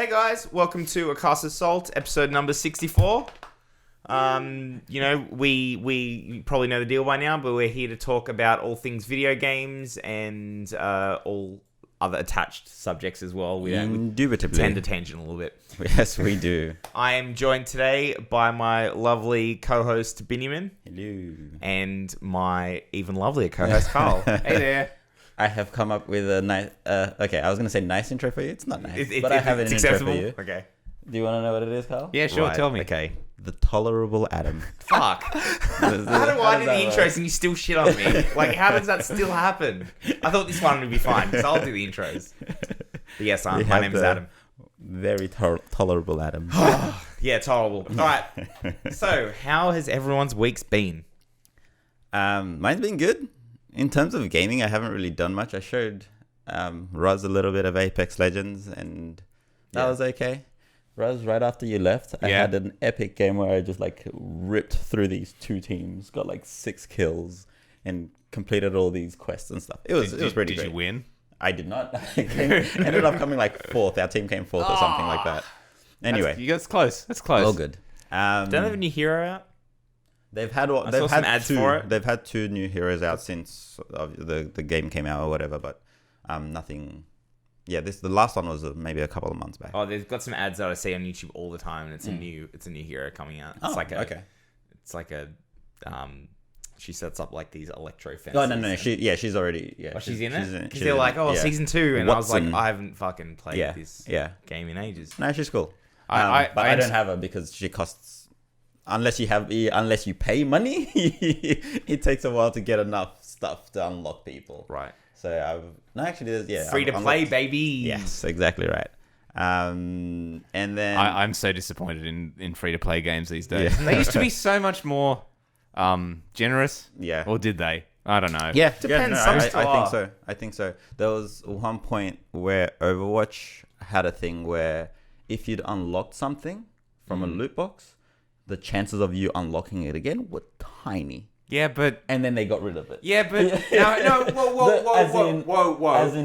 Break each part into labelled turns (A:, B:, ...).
A: Hey guys, welcome to A Cast of Salt, episode number 64. We probably know the deal by now, but we're here to talk about all things video games and all other attached subjects as well. We
B: Indubitably.
A: tend to tangent a little bit.
B: Yes, we do.
A: I am joined today by my lovely co-host Benjamin.
B: Hello.
A: And my even lovelier co-host Carl. Hey there.
B: I have come up with a nice... okay, I was going to say nice intro for you. It's not nice,
A: I
B: have an intro for you.
A: Okay.
B: Do you want to know what it is, Carl?
C: Yeah, sure.
A: Right,
C: Tell me.
A: Okay.
B: The Tolerable Adam.
A: Fuck. How do I do the intros and you still shit on me? Like, how does that still happen? I thought this one would be fine, so I'll do the intros. But yes, my name is Adam.
B: Very tolerable Adam.
A: Yeah, tolerable. All right. So, how has everyone's weeks been?
B: Mine's been good. In terms of gaming, I haven't really done much. I showed Roz a little bit of Apex Legends, and that was okay. Roz, right after you left, I had an epic game where I just ripped through these two teams, got 6 kills, and completed all these quests and stuff. It was pretty great.
C: Did you win?
B: I did not. Ended up coming 4th. Our team came 4th or something like that. Anyway,
C: That's close. That's close.
B: all good.
A: Don't they have a new hero out?
B: They've had
A: some ads
B: two,
A: for it.
B: They've had 2 new heroes out since the game came out or whatever, but nothing. Yeah, the last one was maybe a couple of months back.
A: Oh, they've got some ads that I see on YouTube all the time, and it's a new hero coming out. It's she sets up these electro fences.
B: Oh no, she's already
A: she's in it. Because
B: she's
A: they're like, season 2, and
B: Watson.
A: I was like, I haven't fucking played this game in ages.
B: No, she's cool.
C: I
B: don't have her because she costs. Unless you pay money, it takes a while to get enough stuff to unlock people.
A: Right.
B: So
A: free to play, baby.
B: Yes, exactly right. And then
C: I'm so disappointed in free to play games these days. They used to be so much more generous.
B: Yeah.
C: Or did they? I don't know.
B: Yeah,
A: depends.
B: I think so. There was one point where Overwatch had a thing where if you'd unlocked something from a loot box, the chances of you unlocking it again were tiny.
C: Yeah, but...
B: And then they got rid of it.
C: Yeah, but... No, whoa.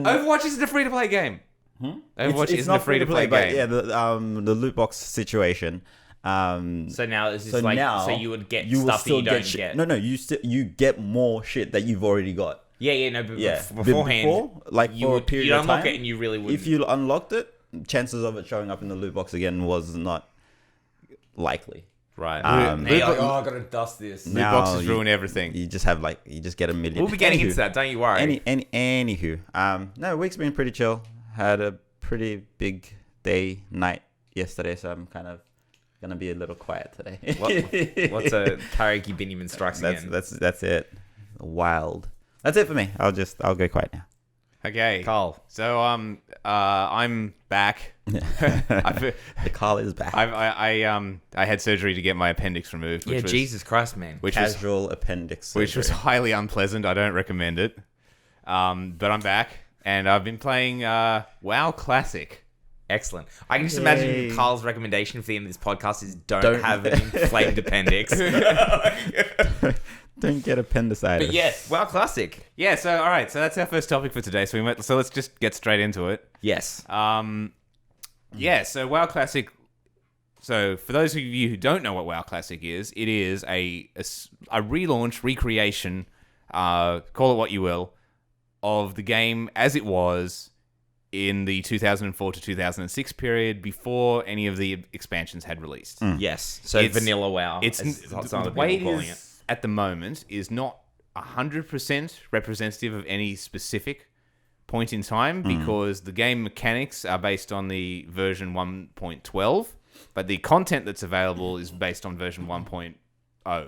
C: Overwatch isn't a free-to-play game. Overwatch isn't a free-to-play game.
B: Yeah, the loot box situation.
A: So now this is so you would get stuff that you don't get.
B: No, you get more shit that you've already got.
A: But beforehand,
B: for a period of time,
A: unlock it and you really wouldn't.
B: If you unlocked it, chances of it showing up in the loot box again was not likely.
A: Right. Now you're like, I gotta dust this.
C: Loot boxes ruin everything.
B: You just have you just get a million.
A: We'll be getting into that, don't you worry.
B: Anywho, no, week's been pretty chill. Had a pretty big night yesterday, so I'm kind of gonna be a little quiet today.
A: What's a karaoke Benjamin strikes again?
B: That's it. Wild. That's it for me. I'll go quiet now.
C: Okay,
A: Carl.
C: So I'm back.
B: The Carl is back.
C: I had surgery to get my appendix removed. Which was,
A: Jesus Christ, man.
B: Casual appendix surgery.
C: Which was highly unpleasant. I don't recommend it. But I'm back, and I've been playing WoW Classic.
A: Excellent. I can just imagine Carl's recommendation for the end of this podcast is don't have an inflamed appendix.
B: Don't get appendicitis.
A: But yes, WoW Classic.
C: Yeah, so all right, so that's our first topic for today. So let's just get straight into it.
A: Yes.
C: So WoW Classic. So for those of you who don't know what WoW Classic is, it is a relaunch, recreation, call it what you will, of the game as it was in the 2004 to 2006 period before any of the expansions had released.
A: Yes. So it's vanilla WoW.
C: It's the way it is at the moment is not 100% representative of any specific point in time because the game mechanics are based on the version 1.12, but the content that's available is based on version 1.0.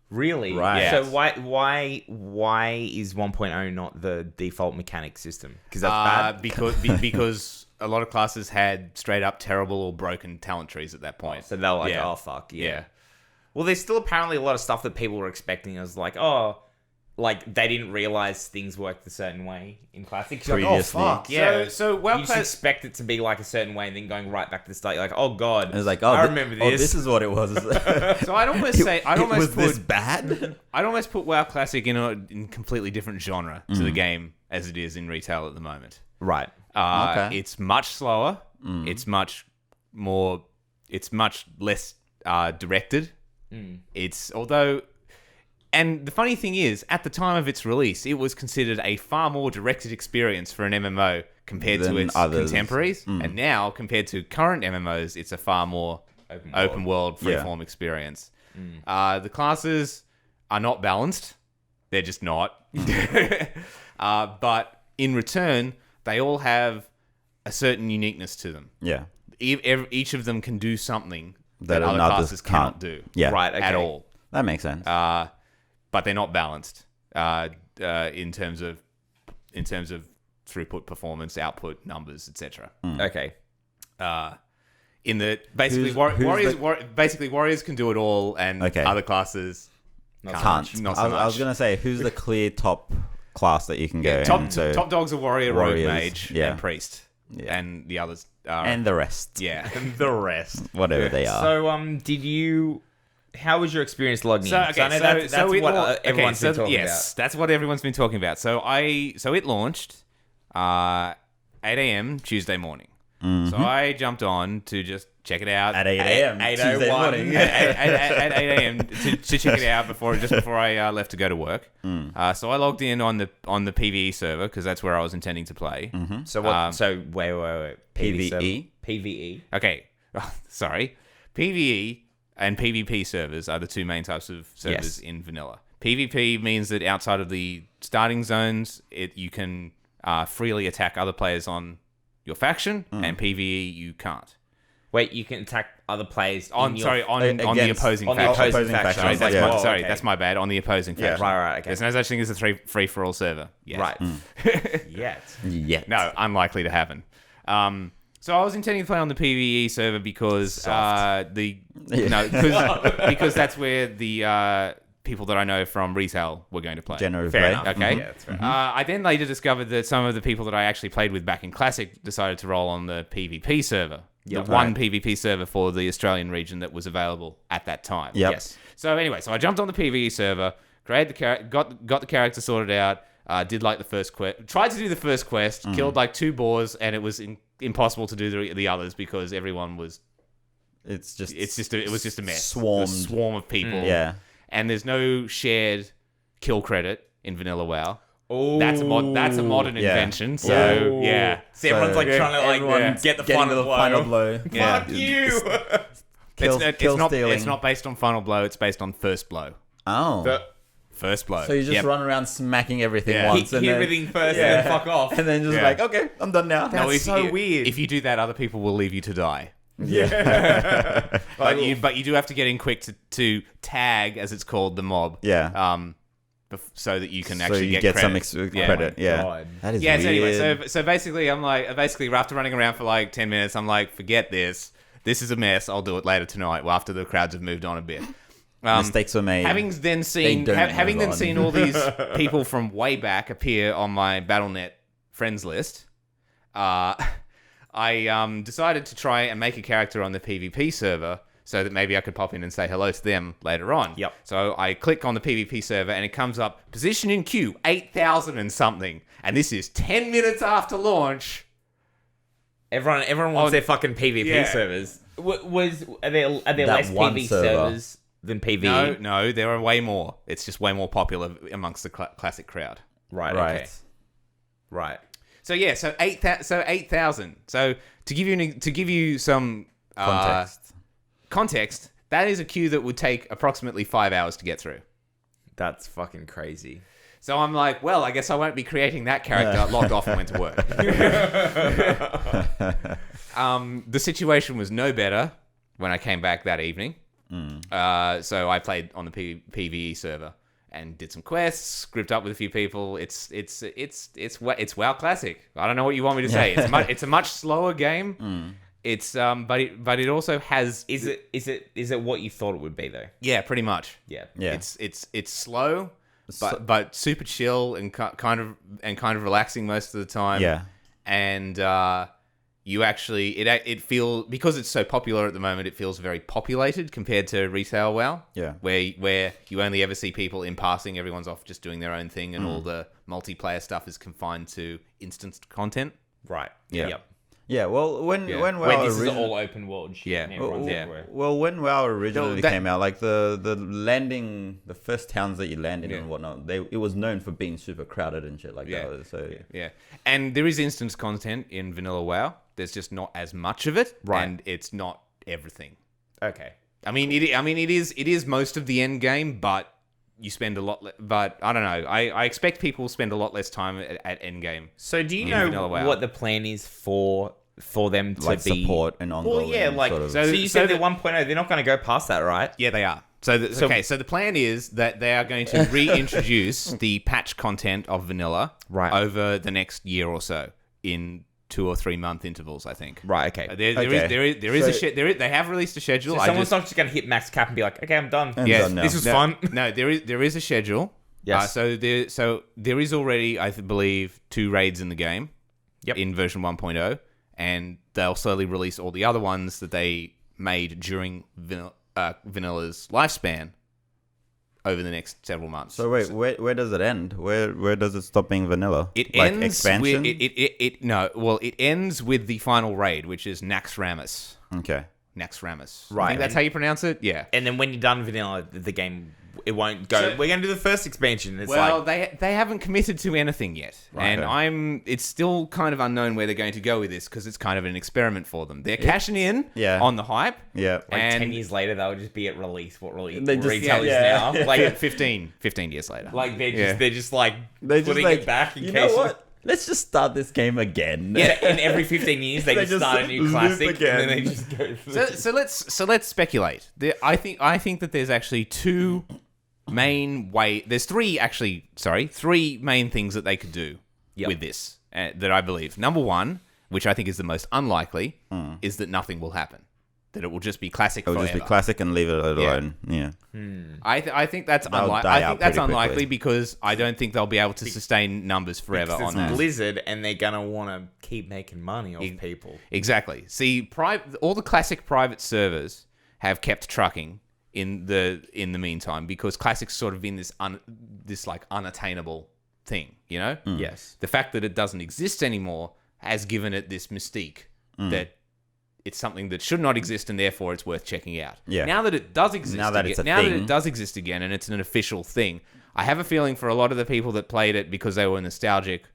A: Really?
B: Right.
A: Yes. So why is 1.0 not the default mechanic system? Because that's bad?
C: Because a lot of classes had straight up terrible or broken talent trees at that point.
A: So they're like, oh, fuck, yeah. Well, there's still apparently a lot of stuff that people were expecting. It was like, they didn't realize things worked a certain way in Classic.
B: Previously.
A: Like, oh, fuck,
C: yeah. So
A: you just expect it to be a certain way and then going right back to the start. You're like, oh, God.
B: And it's like,
A: I remember this.
B: Oh, this is what it was.
C: So I'd almost say...
B: this bad?
C: I'd almost put WoW Classic in a completely different genre to the game as it is in retail at the moment.
A: Right.
C: It's much slower. It's much more. It's much less directed. And the funny thing is, at the time of its release, it was considered a far more directed experience for an MMO compared to its contemporaries. And now, compared to current MMOs, it's a far more open world freeform experience. The classes are not balanced. They're just not. But in return, they all have a certain uniqueness to them.
B: Yeah.
C: Each of them can do something that other classes cannot do.
B: Yeah.
A: Right. Okay.
C: At all.
B: That makes sense.
C: But they're not balanced in terms of throughput, performance, output, numbers, etc.
A: Okay.
C: In the basically warriors can do it all, and other classes can't. Not so much.
B: I was gonna say, who's the clear top class that you can go?
C: Top dogs are warrior, rogue, mage, and priest, and the others are,
B: and the rest.
C: Yeah,
A: And the rest.
B: Whatever they are.
A: So, how was your experience logging in? That's what everyone's been talking about.
C: That's what everyone's been talking about. So it launched 8 a.m. Tuesday morning. So I jumped on to just check it out
B: at 8 a.m. Tuesday morning.
C: at 8 a.m. to check it out before I left to go to work. So I logged in on the PvE server because that's where I was intending to play.
A: So what? Wait.
B: PvE.
A: PvE.
C: Okay, sorry. PvE and PvP servers are the two main types of servers in vanilla. PvP means that outside of the starting zones, you can freely attack other players on your faction, and PvE you can't.
A: Wait, you can attack other players
C: on the opposing faction. Sorry, that's my bad. On the opposing faction.
A: Right. Okay.
C: There's no such thing as a free for all server. Yes.
A: Right. Yet.
C: No, unlikely to happen. So I was intending to play on the PvE server because because that's where the people that I know from retail were going to play.
B: General
A: Fair
B: play.
A: enough.
C: Okay.
A: Yeah, that's fair.
C: I then later discovered that some of the people that I actually played with back in Classic decided to roll on the PvP server.
A: Yep.
C: The one PvP server for the Australian region that was available at that time.
B: Yep.
A: Yes.
C: So anyway, I jumped on the PvE server, created got the character sorted out, did like the first quest, tried to do the first quest, killed like 2 boars, and it was impossible to do the others because everyone was. It was just a mess.
B: Swarmed.
C: A swarm of people.
B: Yeah.
C: And there's no shared kill credit in Vanilla WoW.
A: Oh,
C: That's a modern invention. So yeah.
A: See, everyone's like trying to get the final blow.
C: Yeah.
A: Fuck you.
C: It's not based on final blow. It's based on first blow.
B: Oh.
C: First blow.
B: So you just run around smacking everything once.
A: Hit everything first and then fuck off.
B: And then just like, okay, I'm done now.
A: That's so weird.
C: If you do that, other people will leave you to die.
B: Yeah.
C: But you do have to get in quick to tag, as it's called, the mob.
B: Yeah.
C: So that you can actually get
B: some
C: credit.
B: credit. Yeah.
A: God.
B: That is
C: So
B: weird.
C: anyway, so basically, after running around for like 10 minutes, I'm like, forget this. This is a mess. I'll do it later tonight. Well, after the crowds have moved on a bit.
B: Mistakes were made.
C: Having then seen all these people from way back appear on my BattleNet friends list, I decided to try and make a character on the PvP server so that maybe I could pop in and say hello to them later on.
A: Yep.
C: So I click on the PvP server and it comes up, position in queue, 8,000 and something. And this is 10 minutes after launch.
A: Everyone wants their fucking PvP servers. Are there less PvP servers than PvE?
C: No, there are way more. It's just way more popular amongst the classic crowd.
A: Right. Okay. Right.
C: So yeah, 8,000. So to give you some context, that is a queue that would take approximately 5 hours to get through.
A: That's fucking crazy.
C: So I'm like, well, I guess I won't be creating that character. Logged off and went to work. The situation was no better when I came back that evening. So I played on the PvE server and did some quests, grouped up with a few people. It's WoW Classic. I don't know what you want me to say. It's a much slower game. It's but it also has.
A: Is it what you thought it would be though?
C: Yeah, pretty much.
A: Yeah.
C: It's slow, but super chill and kind of relaxing most of the time.
B: Yeah.
C: And you actually it feels, because it's so popular at the moment, it feels very populated compared to retail WoW.
B: Yeah.
C: Where you only ever see people in passing, everyone's off just doing their own thing, and all the multiplayer stuff is confined to instanced content.
A: Right.
B: Yeah.
A: Yep.
B: Yeah, well, when
A: Where
B: WoW
A: this is
B: origin-
A: all open world shit.
C: Yeah.
A: and everyone's
C: Yeah.
A: everywhere.
B: well, when WoW originally
C: that-
B: came out, like the landing, the first towns that you landed in
C: Yeah.
B: and whatnot, it was known for being super crowded and shit like
C: Yeah.
B: that. So
C: Yeah, and there is instance content in vanilla WoW. There's just not as much of it,
A: Right.
C: and it's not everything.
A: Okay.
C: I mean, it is most of the end game, but you spend a lot. But I don't know. I expect people spend a lot less time at end game.
A: So do you
C: In
A: know
C: vanilla WoW.
A: what the plan is for them to
B: like
A: be
B: support and ongoing.
A: Well, yeah, like
B: sort of.
A: so, you
C: so
A: said they're
C: the-
A: 1.0. They're not going to go past that, right?
C: Yeah, they are. So the plan is that they are going to reintroduce the patch content of vanilla
A: Right.
C: over the next year or so in 2 or 3 month intervals. I think.
A: Right. Okay.
C: There is
B: So-
C: they have released a schedule.
A: So someone's not just going to hit max cap and be like, okay, I'm done.
B: And
C: Yes,
B: done now.
A: This was
C: No,
A: fun.
C: No, there is a schedule.
A: Yes.
C: So there is already, I believe, 2 raids in the game.
A: Yep.
C: In version 1.0, and they'll slowly release all the other ones that they made during Vanilla's lifespan over the next several months.
B: So wait, where does it end? Where does it stop being vanilla?
C: It
B: like
C: ends
B: expansion.
C: with it ends with the final raid, which is Naxxramas.
B: Okay.
C: Naxxramas.
A: Right.
C: I think that's how you pronounce it. Yeah.
A: And then when you're done vanilla, the game it won't go.
C: So-
A: We're going to do the first expansion. It's
C: Well,
A: like
C: they haven't committed to anything yet, and
B: Okay.
C: it's still kind of unknown where they're going to go with this because it's kind of an experiment for them. They're cashing in
B: Yeah.
C: on the hype.
B: Yeah.
A: like
C: and
A: 10 years later, they'll just be at release. What
B: They just-
A: retail
B: yeah.
A: is now? Like
C: 15 years later.
A: like they're just
C: Yeah.
A: they're just like
B: They just
A: putting
B: like
A: it back in
B: you
A: case.
B: know what? Let's just start this game again.
A: Yeah, and every 15 years they,
B: They
A: just
B: just
A: start a new
B: loop
A: classic,
B: again.
A: and then they just go. Through.
C: So let's speculate. I think that there's actually three main things that they could do
A: Yep.
C: with this that I believe. Number one, which I think is the most unlikely, is that nothing will happen. That it will just be classic
B: It'll
C: forever.
B: just be classic and leave it alone. Yeah.
C: I think that's
B: They'll
C: unlikely.
B: die
C: I
B: out
C: think that's
B: pretty
C: unlikely
B: quickly.
C: because I don't think they'll be able to sustain numbers forever
A: Because
C: on
A: it's
C: that.
A: Blizzard, and they're gonna want to keep making money off people.
C: Exactly. See, all the classic private servers have kept trucking in the meantime because classic's sort of in this like unattainable thing, you know?
A: Yes.
C: The fact that it doesn't exist anymore has given it this mystique that it's something that should not exist and therefore it's worth checking out.
B: Yeah.
C: Now that it does exist,
B: Now that it's a
C: now that
B: thing.
C: it does exist again and it's an official thing, I have a feeling for a lot of the people that played it because they were nostalgic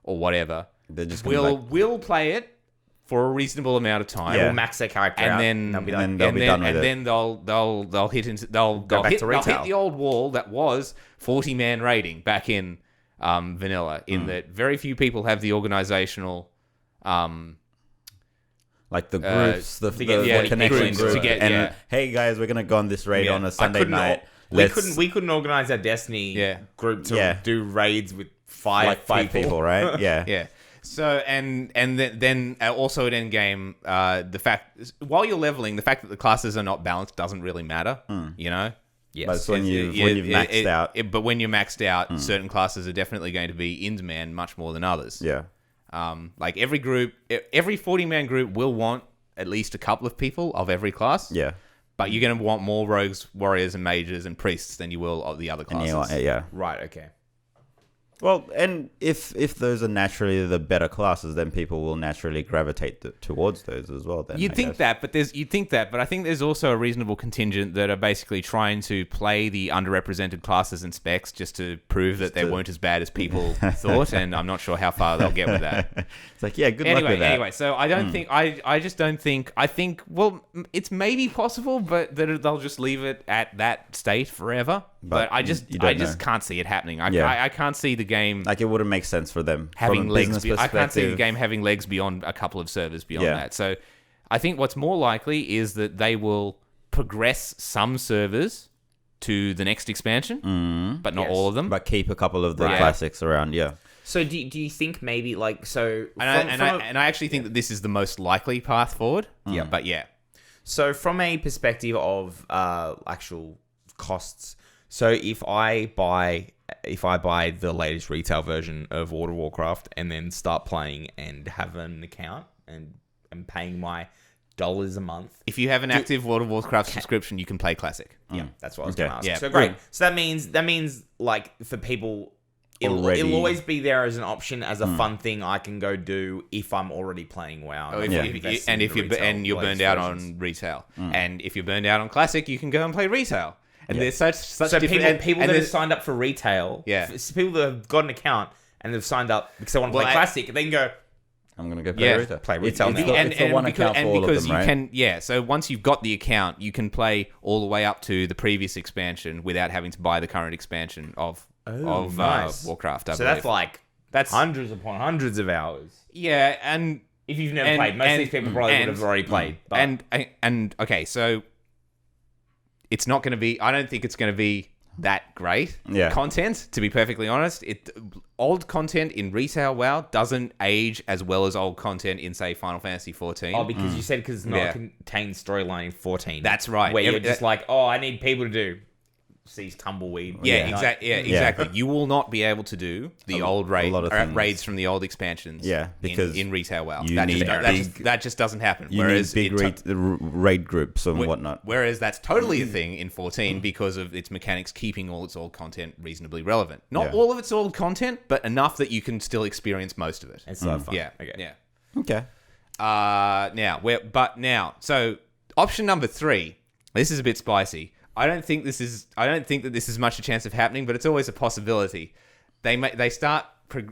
C: or whatever,
B: They're just gonna
C: will play it for a reasonable amount of time.
B: Yeah.
A: Will max their character
C: And
A: out,
C: then
A: they'll be
B: and
A: like,
B: then they'll be done with
C: and
B: it.
C: then they'll hit into they'll
A: back
C: hit
A: to
C: they'll
A: retail.
C: hit the old wall that was 40-man raiding back in vanilla. In that very few people have the organizational
B: Like the groups, the
A: get 40
B: connection
A: groups
B: group,
A: to get-
B: and
C: yeah.
B: hey guys, we're gonna go on this raid
A: Yeah.
B: on a
A: I
B: Sunday
A: couldn't-
B: night.
A: we couldn't organize our Destiny
C: Yeah.
A: group to
B: Yeah.
A: do raids with five
B: people, right? Yeah.
C: Yeah. So and then also at endgame, the fact while you're leveling, the fact that the classes are not balanced doesn't really matter. You know.
A: Yes.
B: But it's when you've maxed out.
C: But when you're maxed out, certain classes are definitely going to be in demand much more than others.
B: Yeah.
C: Like every 40-man group will want at least a couple of people of every class.
B: Yeah.
C: But you're going to want more rogues, warriors, and mages and priests than you will of the other
B: And
C: classes.
B: yeah.
A: Right. Okay.
B: Well, and if those are naturally the better classes, then people will naturally gravitate towards those as well. Then
C: You'd think that, but I think there's also a reasonable contingent that are basically trying to play the underrepresented classes and specs just to prove that they weren't as bad as people thought, and I'm not sure how far they'll get with that.
B: It's like, yeah, good luck with that.
C: Anyway, so I don't think I just don't think I think well, it's maybe possible, but that they'll just leave it at that state forever. But I just
B: you don't know.
C: can't see it happening. I can't see the game
B: Like, it wouldn't make sense for them
C: having
B: from a
C: legs.
B: business
C: I can't see the
B: perspective.
C: game having legs beyond a couple of servers beyond
B: Yeah.
C: that. So I think what's more likely is that they will progress some servers to the next expansion, but not
A: Yes.
C: all of them.
B: But keep a couple of the
C: Right.
B: classics around. Yeah.
A: So do you think maybe like so?
C: And I actually think that this is the most likely path forward. Yeah, but yeah.
A: So from a perspective of actual costs, so if I buy the latest retail version of World of Warcraft and then start playing and have an account and paying my $1 a month.
C: If you have an active World of Warcraft subscription, you can play Classic.
A: Yeah, that's what I was
B: Okay.
A: going to ask.
C: Yeah,
A: So great.
C: boom.
A: So that means like for people it'll always be there as an option, as a fun thing I can go do if I'm already playing WoW.
C: Oh, and you're burned out on retail, and if you're burned out on classic, you can go and play retail. And there's such
A: so
C: different
A: people that have signed up for retail,
C: Yeah.
A: people that have got an account and they've signed up because they want to play classic, they can go.
B: I'm gonna go play retail.
A: Play retail now.
B: It's the one account for all of them, right?
C: So once you've got the account, you can play all the way up to the previous expansion without having to buy the current expansion of
A: nice.
C: Warcraft.
A: So that's hundreds upon hundreds of hours.
C: Yeah, and
A: if you've never played, most of these people probably would have already played. But.
C: And okay, so it's not going to be. I don't think it's going to be that great content, to be perfectly honest. Old content in retail WoW doesn't age as well as old content in, say, Final Fantasy 14.
A: Oh, because you said because it's not a contained storyline in 14.
C: That's right.
A: Where you're just like, I need people to do seize tumbleweed.
C: Exactly. You will not be able to do the old raids from the old expansions.
B: Yeah, because
C: in retail WoW,
B: that
C: just doesn't happen.
B: You need big raid groups and whatnot.
C: Whereas that's totally a thing in 14 because of its mechanics keeping all its old content reasonably relevant. Not all of its old content, but enough that you can still experience most of it.
A: It's so fun.
C: Yeah.
A: Okay.
C: Yeah. Okay. Now, so option number 3. This is a bit spicy. I don't think that this is much a chance of happening, but it's always a possibility. They start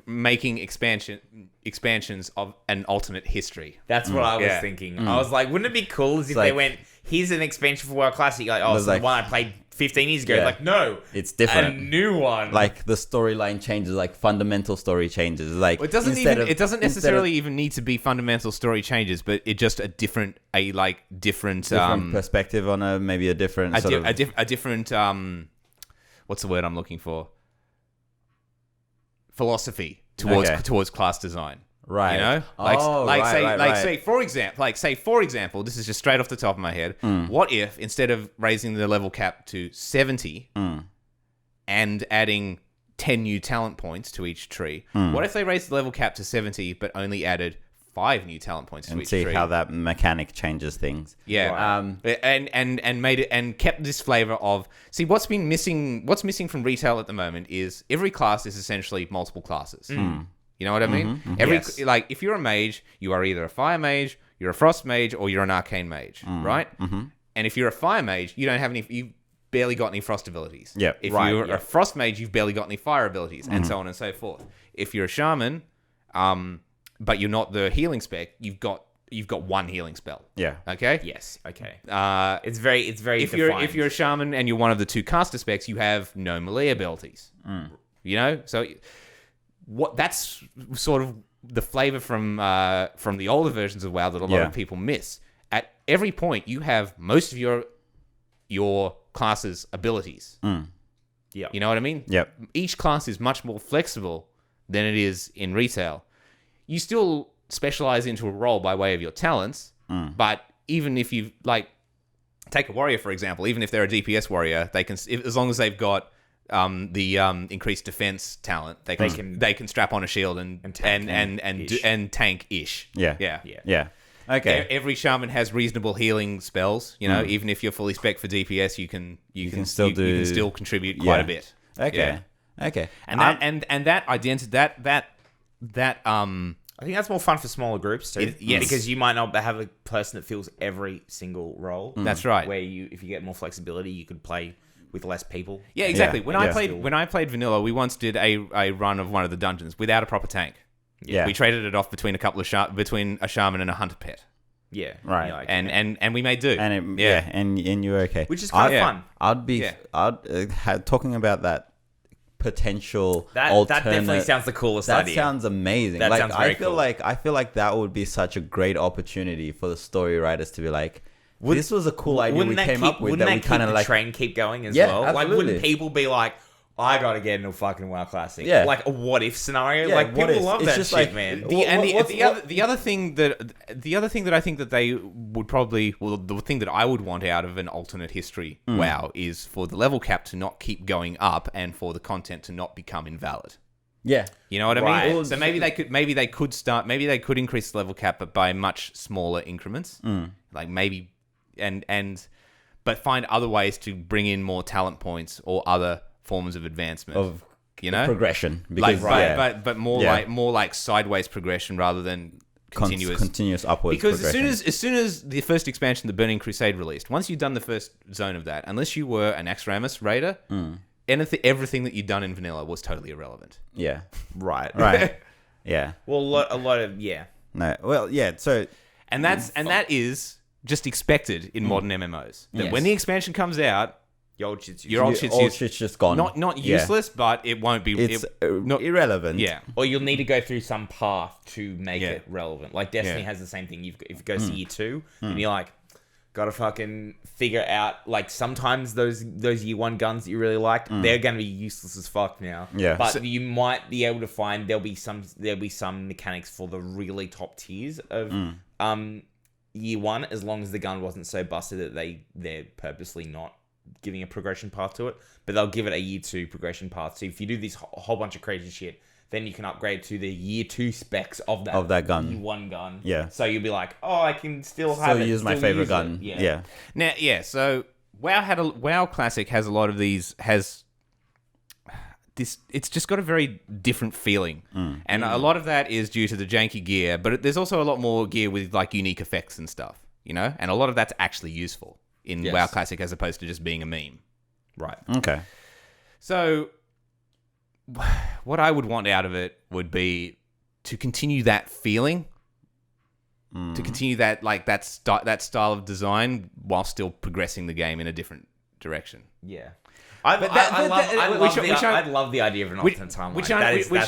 C: making expansions of an alternate history.
A: That's what I was thinking. I was like, wouldn't it be cool if they went, here's an expansion for WoW Classic, like, so the one I played 15 years ago. Like, no,
B: it's different.
A: A new one.
B: Like the storyline changes, like fundamental story changes. Like
C: it doesn't necessarily even need to be fundamental story changes, but it just a different
B: perspective on maybe a different
C: different what's the word I'm looking for? Philosophy towards class design.
B: Right.
C: You know? Say for example, this is just straight off the top of my head. What if instead of raising the level cap to 70 and adding 10 new talent points to each tree, what if they raised the level cap to 70 but only added 5 new talent points to each tree?
B: And see how that mechanic changes things.
C: Yeah. And made it and kept this flavor of what's missing from retail at the moment is every class is essentially multiple classes. You know what I mean? Like if you're a mage, you are either a fire mage, you're a frost mage, or you're an arcane mage, right? And if you're a fire mage, you've barely got any frost abilities.
B: Yep.
C: If you're a frost mage, you've barely got any fire abilities, and so on and so forth. If you're a shaman, but you're not the healing spec, you've got one healing spell.
B: Yeah.
C: Okay.
A: Yes. Okay.
C: It's very
A: defined.
C: If you're a shaman and you're one of the 2 caster specs, you have no melee abilities. You know, so that's sort of the flavor from the older versions of WoW that a lot of people miss. At every point, you have most of your class's abilities.
A: Yeah.
C: You know what I mean?
B: Yep.
C: Each class is much more flexible than it is in retail. You still specialize into a role by way of your talents, but even if you take a warrior for example, even if they're a DPS warrior, they can, as long as they've got the increased defense talent, they can strap on a shield and tank-ish.
B: Yeah. Okay.
C: Every shaman has reasonable healing spells. You know, even if you're fully spec for DPS, you can still contribute quite a bit.
B: Okay.
C: And that
A: I think that's more fun for smaller groups too.
C: Yes.
A: Because you might not have a person that fills every single role.
C: That's right.
A: Where if you get more flexibility, you could play with less people.
C: Yeah, exactly. When I played vanilla, we once did a run of one of the dungeons without a proper tank.
B: Yeah.
C: We traded it off between between a shaman and a hunter pet.
A: Yeah.
B: Right.
C: And we made do.
B: And and you were okay.
A: Which is kind of fun.
B: I'd talking about that potential
A: that definitely sounds the coolest idea.
B: That sounds amazing.
A: That sounds very cool.
B: I feel like that would be such a great opportunity for the story writers to be like, this was a cool idea we came up with.
A: Wouldn't that kind of like train keep going as well?
B: Absolutely.
A: Like, wouldn't people be like, I gotta get into a fucking WoW Classic?
B: Yeah.
A: Like a what if scenario?
B: Yeah,
A: like people love
B: it's
A: that
B: just
A: shit,
B: like,
A: man.
C: The other thing that I think that they would probably, well, the thing that I would want out of an alternate history WoW is for the level cap to not keep going up and for the content to not become invalid.
B: Yeah.
C: You know what I mean? So maybe they could increase the level cap, but by much smaller increments. Like maybe but find other ways to bring in more talent points or other forms of advancement. You know,
B: progression,
C: like
B: because
C: but more like sideways progression rather than
B: continuous upwards.
C: Because as soon as the first expansion, the Burning Crusade, released, once you've done the first zone of that, unless you were an Axramus raider, everything that you'd done in vanilla was totally irrelevant.
B: Yeah.
A: Right.
B: Yeah.
A: Well, a lot of
B: No. Well, yeah. So,
C: that is just expected in modern MMOs. That when the expansion comes out,
A: your old shit's
B: just gone.
C: Not useless, but it won't be.
B: It's not irrelevant.
C: Yeah.
A: Or you'll need to go through some path to make it relevant. Like Destiny has the same thing. If it goes to year 2, and you're like, gotta fucking figure out. Like sometimes those year 1 guns that you really liked, they're gonna be useless as fuck now.
B: Yeah.
A: But you might be able to find there'll be some mechanics for the really top tiers of year 1, as long as the gun wasn't so busted that they're purposely not giving a progression path to it, but they'll give it a year 2 progression path. So if you do this whole bunch of crazy shit, then you can upgrade to the year 2 specs of that gun, year 1 gun.
B: Yeah.
A: So you'll be like, oh, I can still
B: use my favorite gun. Yeah.
C: Now, so WoW Classic has a lot of these. It's just got a very different feeling, and a lot of that is due to the janky gear. But there's also a lot more gear with like unique effects and stuff, you know, and a lot of that's actually useful in WoW Classic as opposed to just being a meme.
A: Right.
B: Okay.
C: So what I would want out of it would be to continue that feeling, to continue that that style of design while still progressing the game in a different direction.
A: Yeah. I love the idea of an alternate timeline.
C: Which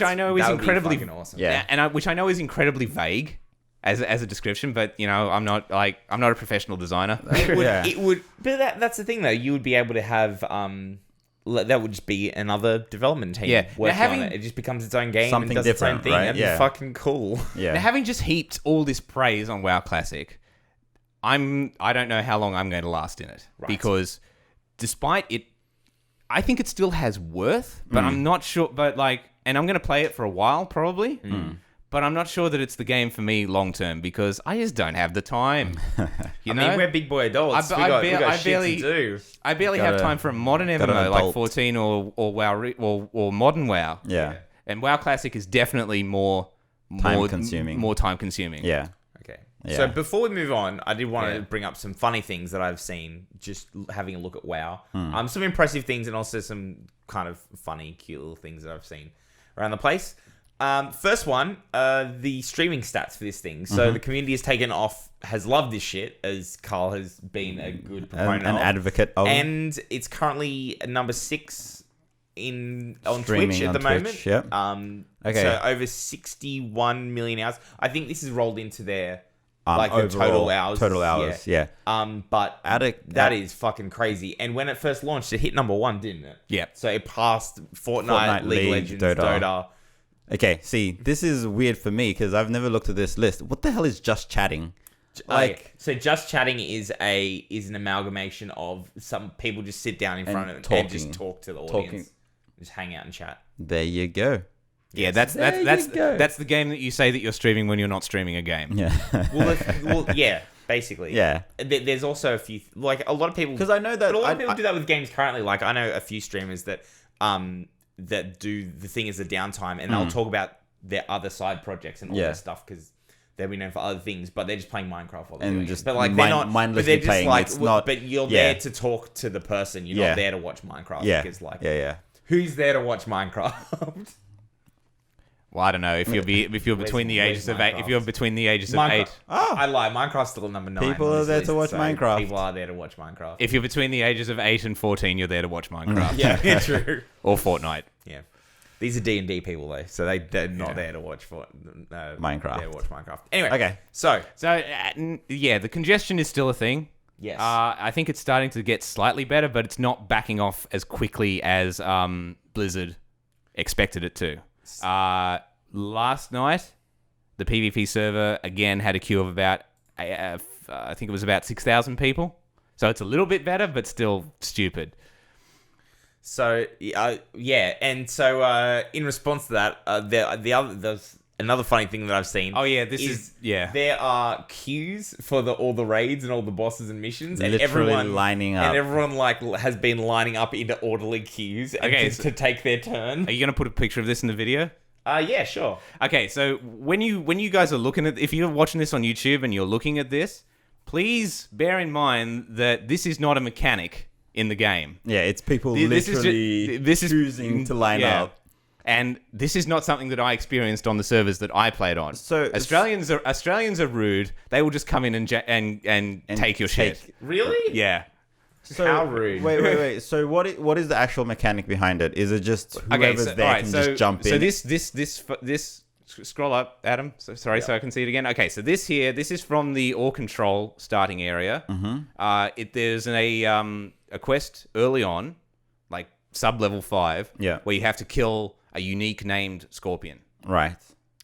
C: I know is incredibly
A: awesome.
C: Yeah. Which I know is incredibly vague as a description, but you know, I'm not a professional designer.
A: It would, but that's the thing though. You would be able to have that would just be another development team working on it. It just becomes its own game,
B: something
A: and does
B: different,
A: its own thing.
B: right?
A: That'd be fucking cool.
B: Yeah.
C: Now, having just heaped all this praise on WoW Classic, I don't know how long I'm going to last in it, because despite it, I think it still has worth, but I'm not sure. But and I'm going to play it for a while probably. But I'm not sure that it's the game for me long term, because I just don't have the time. You know?
A: I mean, we're big boy adults. We got shit to do.
C: I barely have time for a modern MMO like 14 or WoW or modern WoW.
B: Yeah.
C: And WoW Classic is definitely more time consuming.
B: Yeah.
A: Okay.
B: Yeah.
A: So before we move on, I did want to bring up some funny things that I've seen just having a look at WoW. Some impressive things and also some kind of funny, cute little things that I've seen around the place. First one, the streaming stats for this thing. So the community has loved this shit, as Carl has been a good proponent
B: an advocate of.
A: And it's currently number 6 on
B: Streaming
A: Twitch at the
B: on
A: moment.
B: Twitch, yep. Okay.
A: So over 61 million hours. I think this is rolled into their
B: overall,
A: the total hours.
B: Total hours, yeah.
A: But that is fucking crazy. And when it first launched, it hit number 1, didn't it?
C: Yeah.
A: So it passed Fortnite, League of Legends, Dota.
B: Okay, see, this is weird for me because I've never looked at this list. What the hell is Just Chatting?
A: So Just Chatting is an amalgamation of some people just sit down in front of it and just talk to the audience. Just hang out and chat.
B: There you go.
C: Yeah, that's the game that you say that you're streaming when you're not streaming a game.
B: Yeah.
A: well, yeah, basically.
B: Yeah.
A: There's also a few, a lot of people,
B: because I know that
A: a lot of people do that with games currently. Like I know a few streamers that do the thing as a downtime, and they'll talk about their other side projects and all that stuff, because they'll be known for other things, but they're just playing Minecraft while they're doing it. But they're not
B: mindlessly playing. It's not.
A: But you're there to talk to the person. You're not there to watch Minecraft.
B: Yeah.
A: Because
B: who's
A: there to watch Minecraft?
C: Well, I don't know if you're between the ages of 8. If you're between the ages of 8,
A: I lie. Minecraft's still number 9.
B: People are there to watch Minecraft.
A: People are there to watch Minecraft.
C: If you're between the ages of 8 and 14, you're there to watch Minecraft.
A: Yeah, true.
C: Or Fortnite.
A: Yeah. They're D&D people though, so they're not there to watch
B: Minecraft.
A: There to watch Minecraft. Anyway,
B: okay.
C: So the congestion is still a thing.
A: Yes.
C: I think it's starting to get slightly better, but it's not backing off as quickly as Blizzard expected it to. Last night, the PvP server again had a queue of about I think it was about 6,000 people. So it's a little bit better, but still stupid. So
A: and so in response to that, there's another funny thing that I've seen.
C: Oh yeah, this is
A: There are queues for all the raids and all the bosses and missions, and
B: Literally
A: everyone
B: lining up.
A: and everyone like has been lining up into orderly queues to take their turn.
C: Are you gonna put a picture of this in the video?
A: Yeah, sure.
C: Okay, so when you guys are looking at, if you're watching this on YouTube and you're looking at this, please bear in mind that this is not a mechanic in the game.
B: Yeah, it's people
C: This is
B: literally choosing to line up.
C: And this is not something that I experienced on the servers that I played on.
B: So
C: Australians are rude. They will just come in and take your shit.
A: Really?
C: Yeah.
B: So,
A: How rude.
B: Wait. So what is the actual mechanic behind it? Is it just whoever's there can just jump in?
C: So this scroll up, Adam. So I can see it again. Okay, so this is from the ore control starting area. Mm-hmm. There's a quest early on, like sub level 5,
B: where
C: you have to kill a unique named scorpion.
B: Right.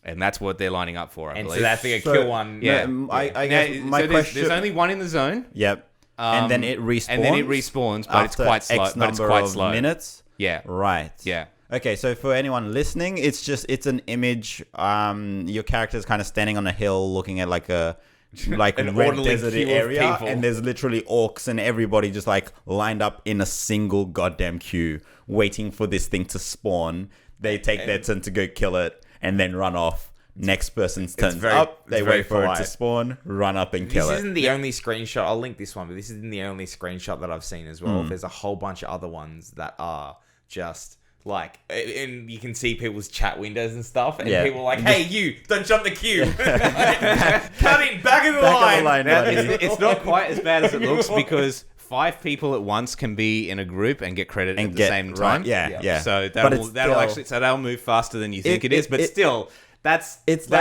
C: And that's what they're lining up for, I
A: And
C: believe.
A: so that's like a kill one.
C: Yeah.
B: I guess my question.
C: There's only one in the zone.
B: Yep. And then it respawns.
C: But it's quite slow.
B: X number of minutes.
C: Yeah.
B: Right.
C: Yeah.
B: Okay, so for anyone listening, it's an image. Your character's kind of standing on a hill, looking at like a
A: An
B: red
A: orderly
B: desert
A: queue of
B: area,
A: people.
B: and there's literally orcs and everybody just like lined up in a single goddamn queue, waiting for this thing to spawn. They take their turn to go kill it, and then run off. Next person's turns up. They wait for it to spawn, run up and kill it.
A: This isn't the only screenshot. I'll link this one, but this isn't the only screenshot that I've seen as well. There's a whole bunch of other ones that are just like, and you can see people's chat windows and stuff, and people are like, "Hey, you, don't jump the queue. Cut in, back of the line."
C: Now, it's not quite as bad as it looks because 5 people at once can be in a group and get credit at the same time.
B: Yeah.
C: So that'll move faster than you think it is, but still. That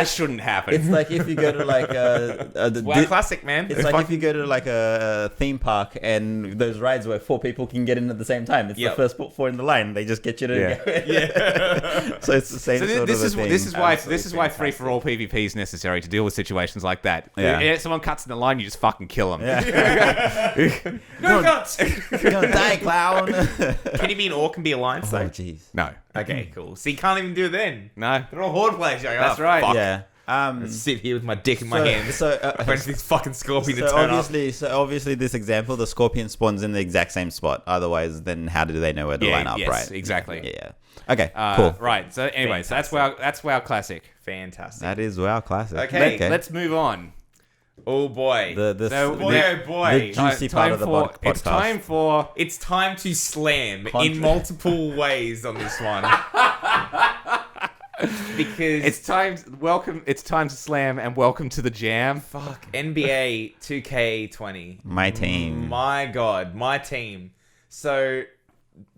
C: shouldn't happen.
B: It's like if you go to like
A: WoW Classic, man.
B: It's like if you go to like a theme park and those rides where 4 people can get in at the same time. It's the first 4 in the line. They just get you to go. So it's the same sort of thing.
C: This is why free for all PvP is necessary to deal with situations like that.
B: Yeah.
C: Someone cuts in the line, you just fucking kill them.
A: No guts.
B: You're gonna die, clown.
A: Can you be an orc and be alliance?
B: Oh jeez.
C: No.
A: Okay, cool. So you can't even do it then.
C: No.
A: They're all horde players. Like,
C: That's right.
A: Fuck.
B: Yeah.
A: Sit here with my dick in my hand. Wait for this fucking scorpion to
B: So
A: turn up.
B: obviously, this example, the scorpion spawns in the exact same spot. Otherwise, then how do they know where to line up?
C: Yes,
B: right.
C: exactly.
B: Yeah. Okay. Cool.
C: Right. So anyway, so that's WoW Classic.
A: Fantastic.
B: That is WoW Classic.
A: Okay.
C: Let's move on.
A: Oh boy.
B: The juicy part of the podcast.
C: It's time for
A: to slam in multiple ways on this one. Because
C: it's time to slam and welcome to the jam.
A: Fuck. NBA 2K20.
B: MyTeam.
A: My God, MyTeam. So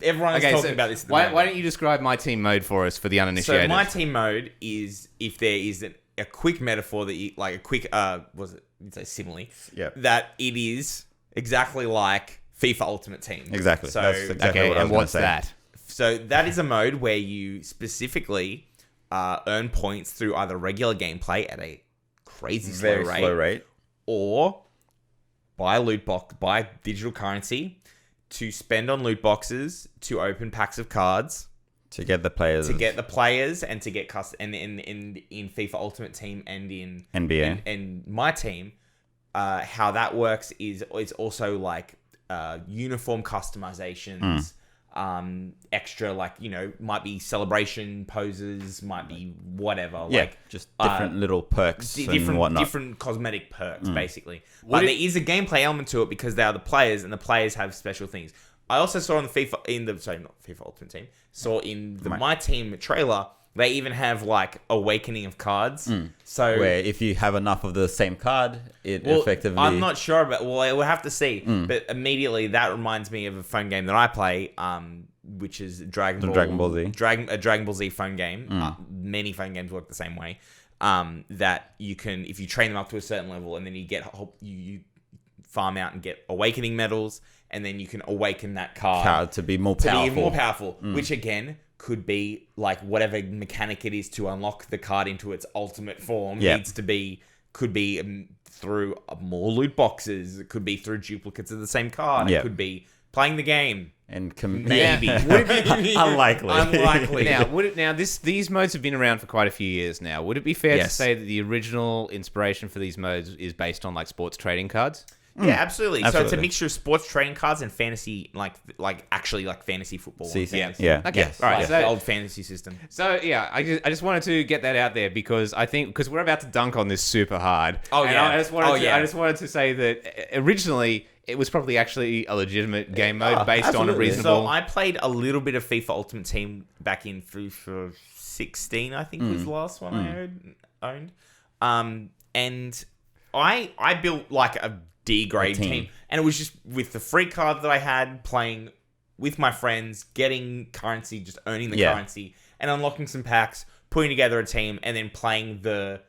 A: everyone is talking about this.
C: Why don't you describe MyTeam mode for us for the uninitiated?
A: So MyTeam mode is if there is a quick metaphor that you like a quick you'd say simile.
B: Yeah.
A: That it is exactly like FIFA Ultimate Team.
B: Exactly.
A: So
B: That's exactly what I was
C: and what's
B: gonna say.
C: that?
A: So that is a mode where you specifically earn points through either regular gameplay at a crazy
B: Very slow rate,
A: or buy digital currency to spend on loot boxes to open packs of cards
B: to get the players,
A: and to get in FIFA Ultimate Team and in
B: NBA
A: and MyTeam. How that works is it's also like uniform customizations. Extra, like, might be celebration poses, might be whatever.
B: Yeah,
A: like
B: just different little perks and whatnot.
A: Different cosmetic perks, basically. But there is a gameplay element to it because they are the players, and the players have special things. I also saw not FIFA Ultimate Team, saw in the MyTeam trailer, they even have like Awakening of cards. So
B: where if you have enough of the same card, effectively...
A: I'm not sure about... Well, we'll have to see. But immediately that reminds me of a phone game that I play, which is Dragon Ball Z. A Dragon Ball Z phone game. Many phone games work the same way. That you can, if you train them up to a certain level, and then you farm out and get Awakening medals, and then you can awaken that card
B: to be more powerful.
A: Which again could be like whatever mechanic it is to unlock the card into its ultimate form could be through more loot boxes. It could be through duplicates of the same card. It could be playing the game.
B: And
A: Maybe. Would it be
B: unlikely.
A: Unlikely.
C: These modes have been around for quite a few years now. Would it be fair to
A: Yes.
C: say that the original inspiration for these modes is based on like sports trading cards?
A: Yeah, absolutely. So it's a
B: Absolutely.
A: mixture of sports trading cards and fantasy, like actually like fantasy football. and
B: CC.
A: fantasy.
B: Yeah.
C: Okay.
B: Yes.
C: All right.
A: Like
C: So
A: the old fantasy system.
C: So yeah, I just wanted to get that out there because I think we're about to dunk on this super hard.
A: Oh,
C: And
A: yeah.
C: I just wanted
A: Oh,
C: to,
A: yeah.
C: I just wanted to say that originally it was probably actually a legitimate game mode
B: Oh,
C: based on a
B: absolutely.
C: reasonable.
A: So I played a little bit of FIFA Ultimate Team back in FIFA 16, I think was the last one I owned. And I built like a D grade team, and it was just with the free card that I had, playing with my friends, getting currency, just earning the currency, and unlocking some packs, putting together a team, and then playing the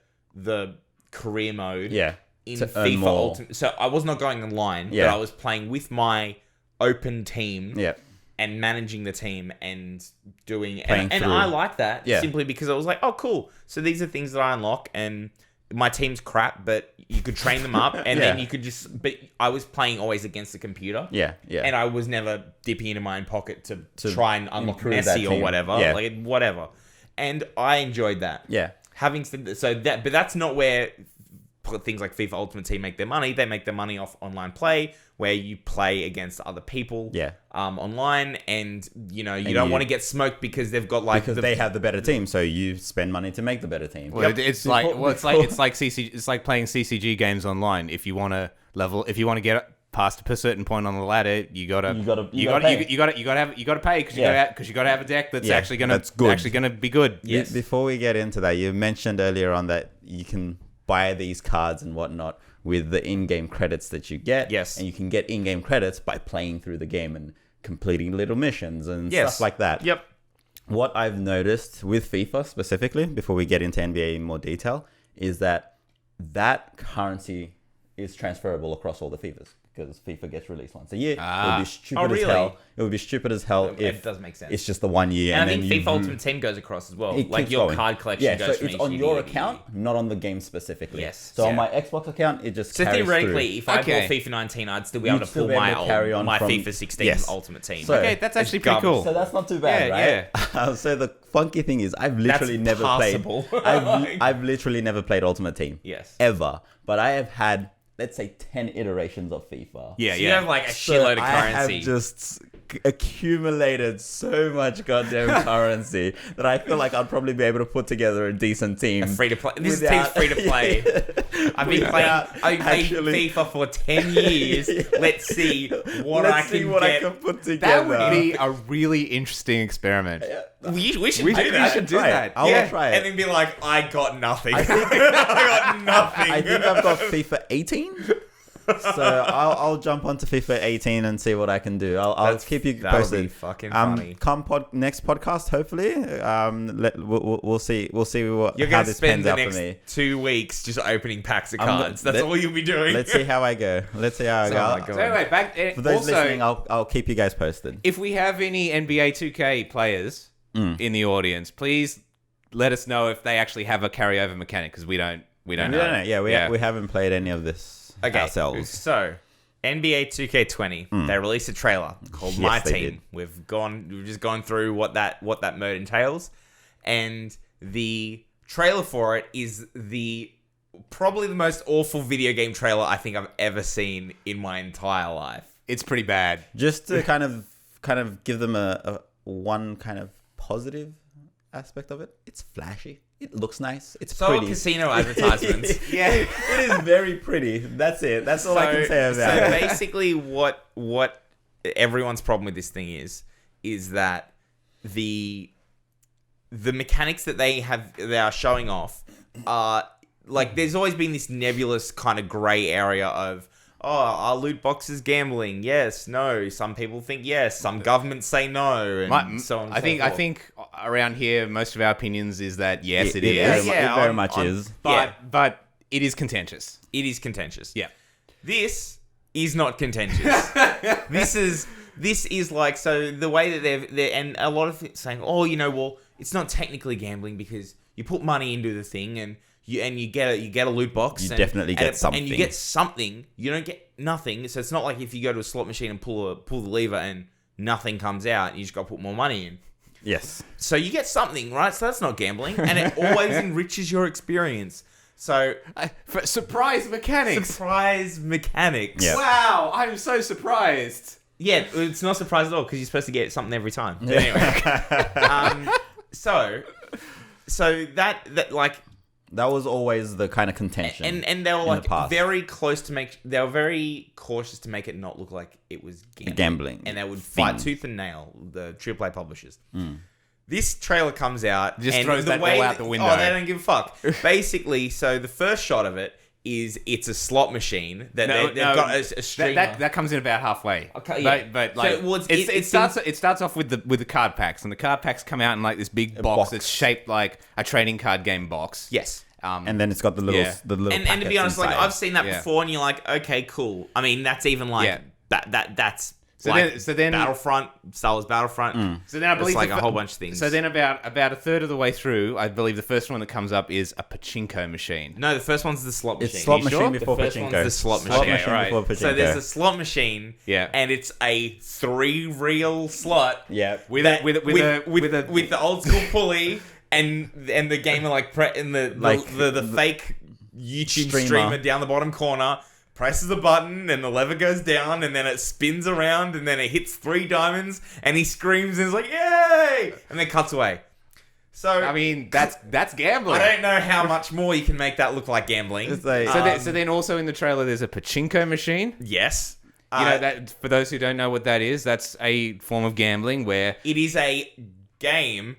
A: career mode.
B: Yeah.
A: In
B: To earn
A: FIFA
B: more.
A: Ultimate. So I was not going online,
B: Yeah.
A: but I was playing with my open team
B: Yeah.
A: and managing the team and doing
B: Playing
A: and
B: through.
A: I like that
B: Yeah.
A: simply because I was like, oh cool. So these are things that I unlock, and my team's crap, but you could train them up, and then
B: Yeah.
A: you could just. But I was playing always against the computer.
B: Yeah. Yeah.
A: And I was never dipping into my own pocket to try and unlock
B: improve that
A: Messi or
B: team.
A: whatever,
B: Yeah.
A: like whatever. And I enjoyed that.
B: yeah.
A: Having said that, but that's not where things like FIFA Ultimate Team make their money. They make their money off online play, where you play against other people,
B: Yeah.
A: online, and you don't
B: you-
A: want to get smoked because they've got like
B: Because they have the better team, so you spend money to make the better team.
C: Well, it's like it's like playing CCG games online. If you want to get past a certain point on the ladder, you gotta
B: gotta
C: pay
B: pay.
C: you gotta pay because you gotta have a deck that's
B: Yeah,
C: actually gonna
B: that's good.
C: be good.
A: Yes.
B: Before we get into that, you mentioned earlier on that you can buy these cards and whatnot with the in-game credits that you get.
A: Yes.
B: And you can get in-game credits by playing through the game and completing little missions and
A: Yes.
B: stuff like that.
A: Yep.
B: What I've noticed with FIFA specifically, before we get into NBA in more detail, is that currency is transferable across all the FIFAs. Because FIFA gets released once a year. It would be stupid
A: really?
B: as hell. It would be stupid as hell
A: It
B: if
A: does make sense.
B: it's just the 1 year.
A: And I
B: then
A: think FIFA
B: you-
A: Ultimate Team goes across as well.
B: it
A: Like
B: keeps
A: your
B: going.
A: card collection
B: Yeah,
A: goes
B: so
A: from
B: it's
A: each
B: on
A: year
B: your
A: to year.
B: account, not on the game specifically.
A: Yes.
B: So on
A: Yeah.
B: my Xbox account, it just
A: So
B: carries
A: theoretically,
B: through.
A: if I
C: Okay.
A: bought FIFA 19, I'd still be able
B: You'd
A: to
B: still
A: pull
B: be able
A: my
B: to carry on
A: my
B: from-
A: FIFA 16
B: Yes.
A: Ultimate Team.
B: So-
C: Okay, that's actually pretty
A: garbage.
C: cool.
B: So that's not too bad,
C: Yeah,
B: right? So the funky thing is, I've literally
A: That's
B: never
A: passable.
B: played. I've literally never played Ultimate Team.
A: Yes.
B: Ever, but I have had, let's say, 10 iterations of FIFA.
C: Yeah,
A: So you have like a
B: So
A: shitload of
B: I
A: currency.
B: have just accumulated so much goddamn currency that I feel like I'd probably be able to put together a decent team.
A: Free to play. This
B: without-
A: team's free to play. I've been playing. I've played
B: actually-
A: FIFA for 10 years. Let's see what
B: Let's
A: I
B: see
A: can
B: what
A: get.
B: I can put
C: That
B: together.
C: would be a really interesting experiment.
A: We should
C: We
A: do
C: should-
A: that.
C: we should do
B: try it.
C: that.
B: I will
C: Yeah.
B: try it.
A: And then be like, I got nothing. I got nothing.
B: I think I've got FIFA 18. So I'll jump onto FIFA 18 and see what I can do. I'll keep you
A: that'll
B: posted.
A: be fucking funny.
B: Next podcast, hopefully. We'll see what
A: You're
B: how
A: going to
B: this
A: spend
B: pans
A: the
B: out for
A: next
B: me.
A: 2 weeks just opening packs of
B: I'm go-
A: cards. That's
B: let-
A: all you'll be doing.
B: Let's see how I go. Let's see how I
A: Oh
B: go.
A: my God.
C: So anyway,
B: For those
C: also,
B: listening, I'll keep you guys posted.
C: if we have any NBA 2K players in the audience, please let us know if they actually have a carryover mechanic because we don't know.
B: Yeah, we haven't played any of this ourselves.
A: So, NBA 2K20, they released a trailer called
B: Yes, they
A: MyTeam.
B: did.
A: We've just gone through what that mode entails, and the trailer for it is probably the most awful video game trailer I think I've ever seen in my entire life.
C: It's pretty bad.
B: Just to kind of give them a one kind of positive aspect of it. It's flashy. It looks nice. It's
A: So are
B: pretty.
A: casino advertisements.
C: Yeah.
B: It is very pretty. That's it. That's all I can say about
A: So
B: it.
A: basically, what everyone's problem with this thing is that the mechanics that they are showing off are like, there's always been this nebulous kind of gray area of, are loot boxes gambling? Yes, no. Some people think yes. Some governments say no, and so on. And
C: I
A: so
C: think
A: forth.
C: around here most of our opinions is that yes, it
B: It
C: is.
B: very much is.
C: But it is contentious.
A: it is contentious.
C: Yeah.
A: This is not contentious. this is like, so the way that they're and a lot of it saying, well, it's not technically gambling because you put money into the thing and you get a loot box.
B: You definitely get something.
A: And you get something. You don't get nothing. So it's not like if you go to a slot machine and pull the lever and nothing comes out, and you just got to put more money in.
B: Yes.
A: So you get something, right? So that's not gambling, and it always enriches your experience. So
C: Surprise mechanics.
A: Yeah.
C: Wow, I'm so surprised.
A: Yeah, it's not a surprise at all because you're supposed to get something every time. But anyway, so that like.
B: That was always the kind of contention.
A: And they were like very close to they were very cautious to make it not look like it was gambling. And they would fight tooth and nail, the AAA publishers. This trailer comes out.
C: Just
A: and
C: throws that ball out the window.
A: Oh, they don't give a fuck. Basically, so the first shot of it is it's a slot machine that they've got a streamer.
C: That comes in about halfway.
A: Okay, yeah.
C: But like,
A: so,
C: it starts off with the card packs, and the card packs come out in like this big box that's shaped like a trading card game box.
A: Yes.
B: And then it's got the little
A: and to be honest,
B: inside.
A: like I've seen that before, and you're like, okay, cool. I mean, that's even like that's so then Battlefront, Star Wars Battlefront.
C: So then I believe
A: it's like a whole bunch of things.
C: So then about a third of the way through, I believe the first one that comes up is a pachinko machine.
A: No, the first one's the slot machine.
B: It's slot machine before
A: the first
B: pachinko.
A: One's the slot machine.
B: Before pachinko.
A: So there's a slot machine, and it's a 3-reel slot.
B: Yeah,
A: with the old school pulley. And the gamer the fake YouTube streamer down the bottom corner presses the button and the lever goes down and then it spins around and then it hits 3 diamonds and he screams and is like, yay! And then cuts away. So
C: I mean that's gambling.
A: I don't know how much more you can make that look like gambling.
C: So then also in the trailer there's a pachinko machine.
A: Yes.
C: You know that for those who don't know what that is, that's a form of gambling where
A: it is a game.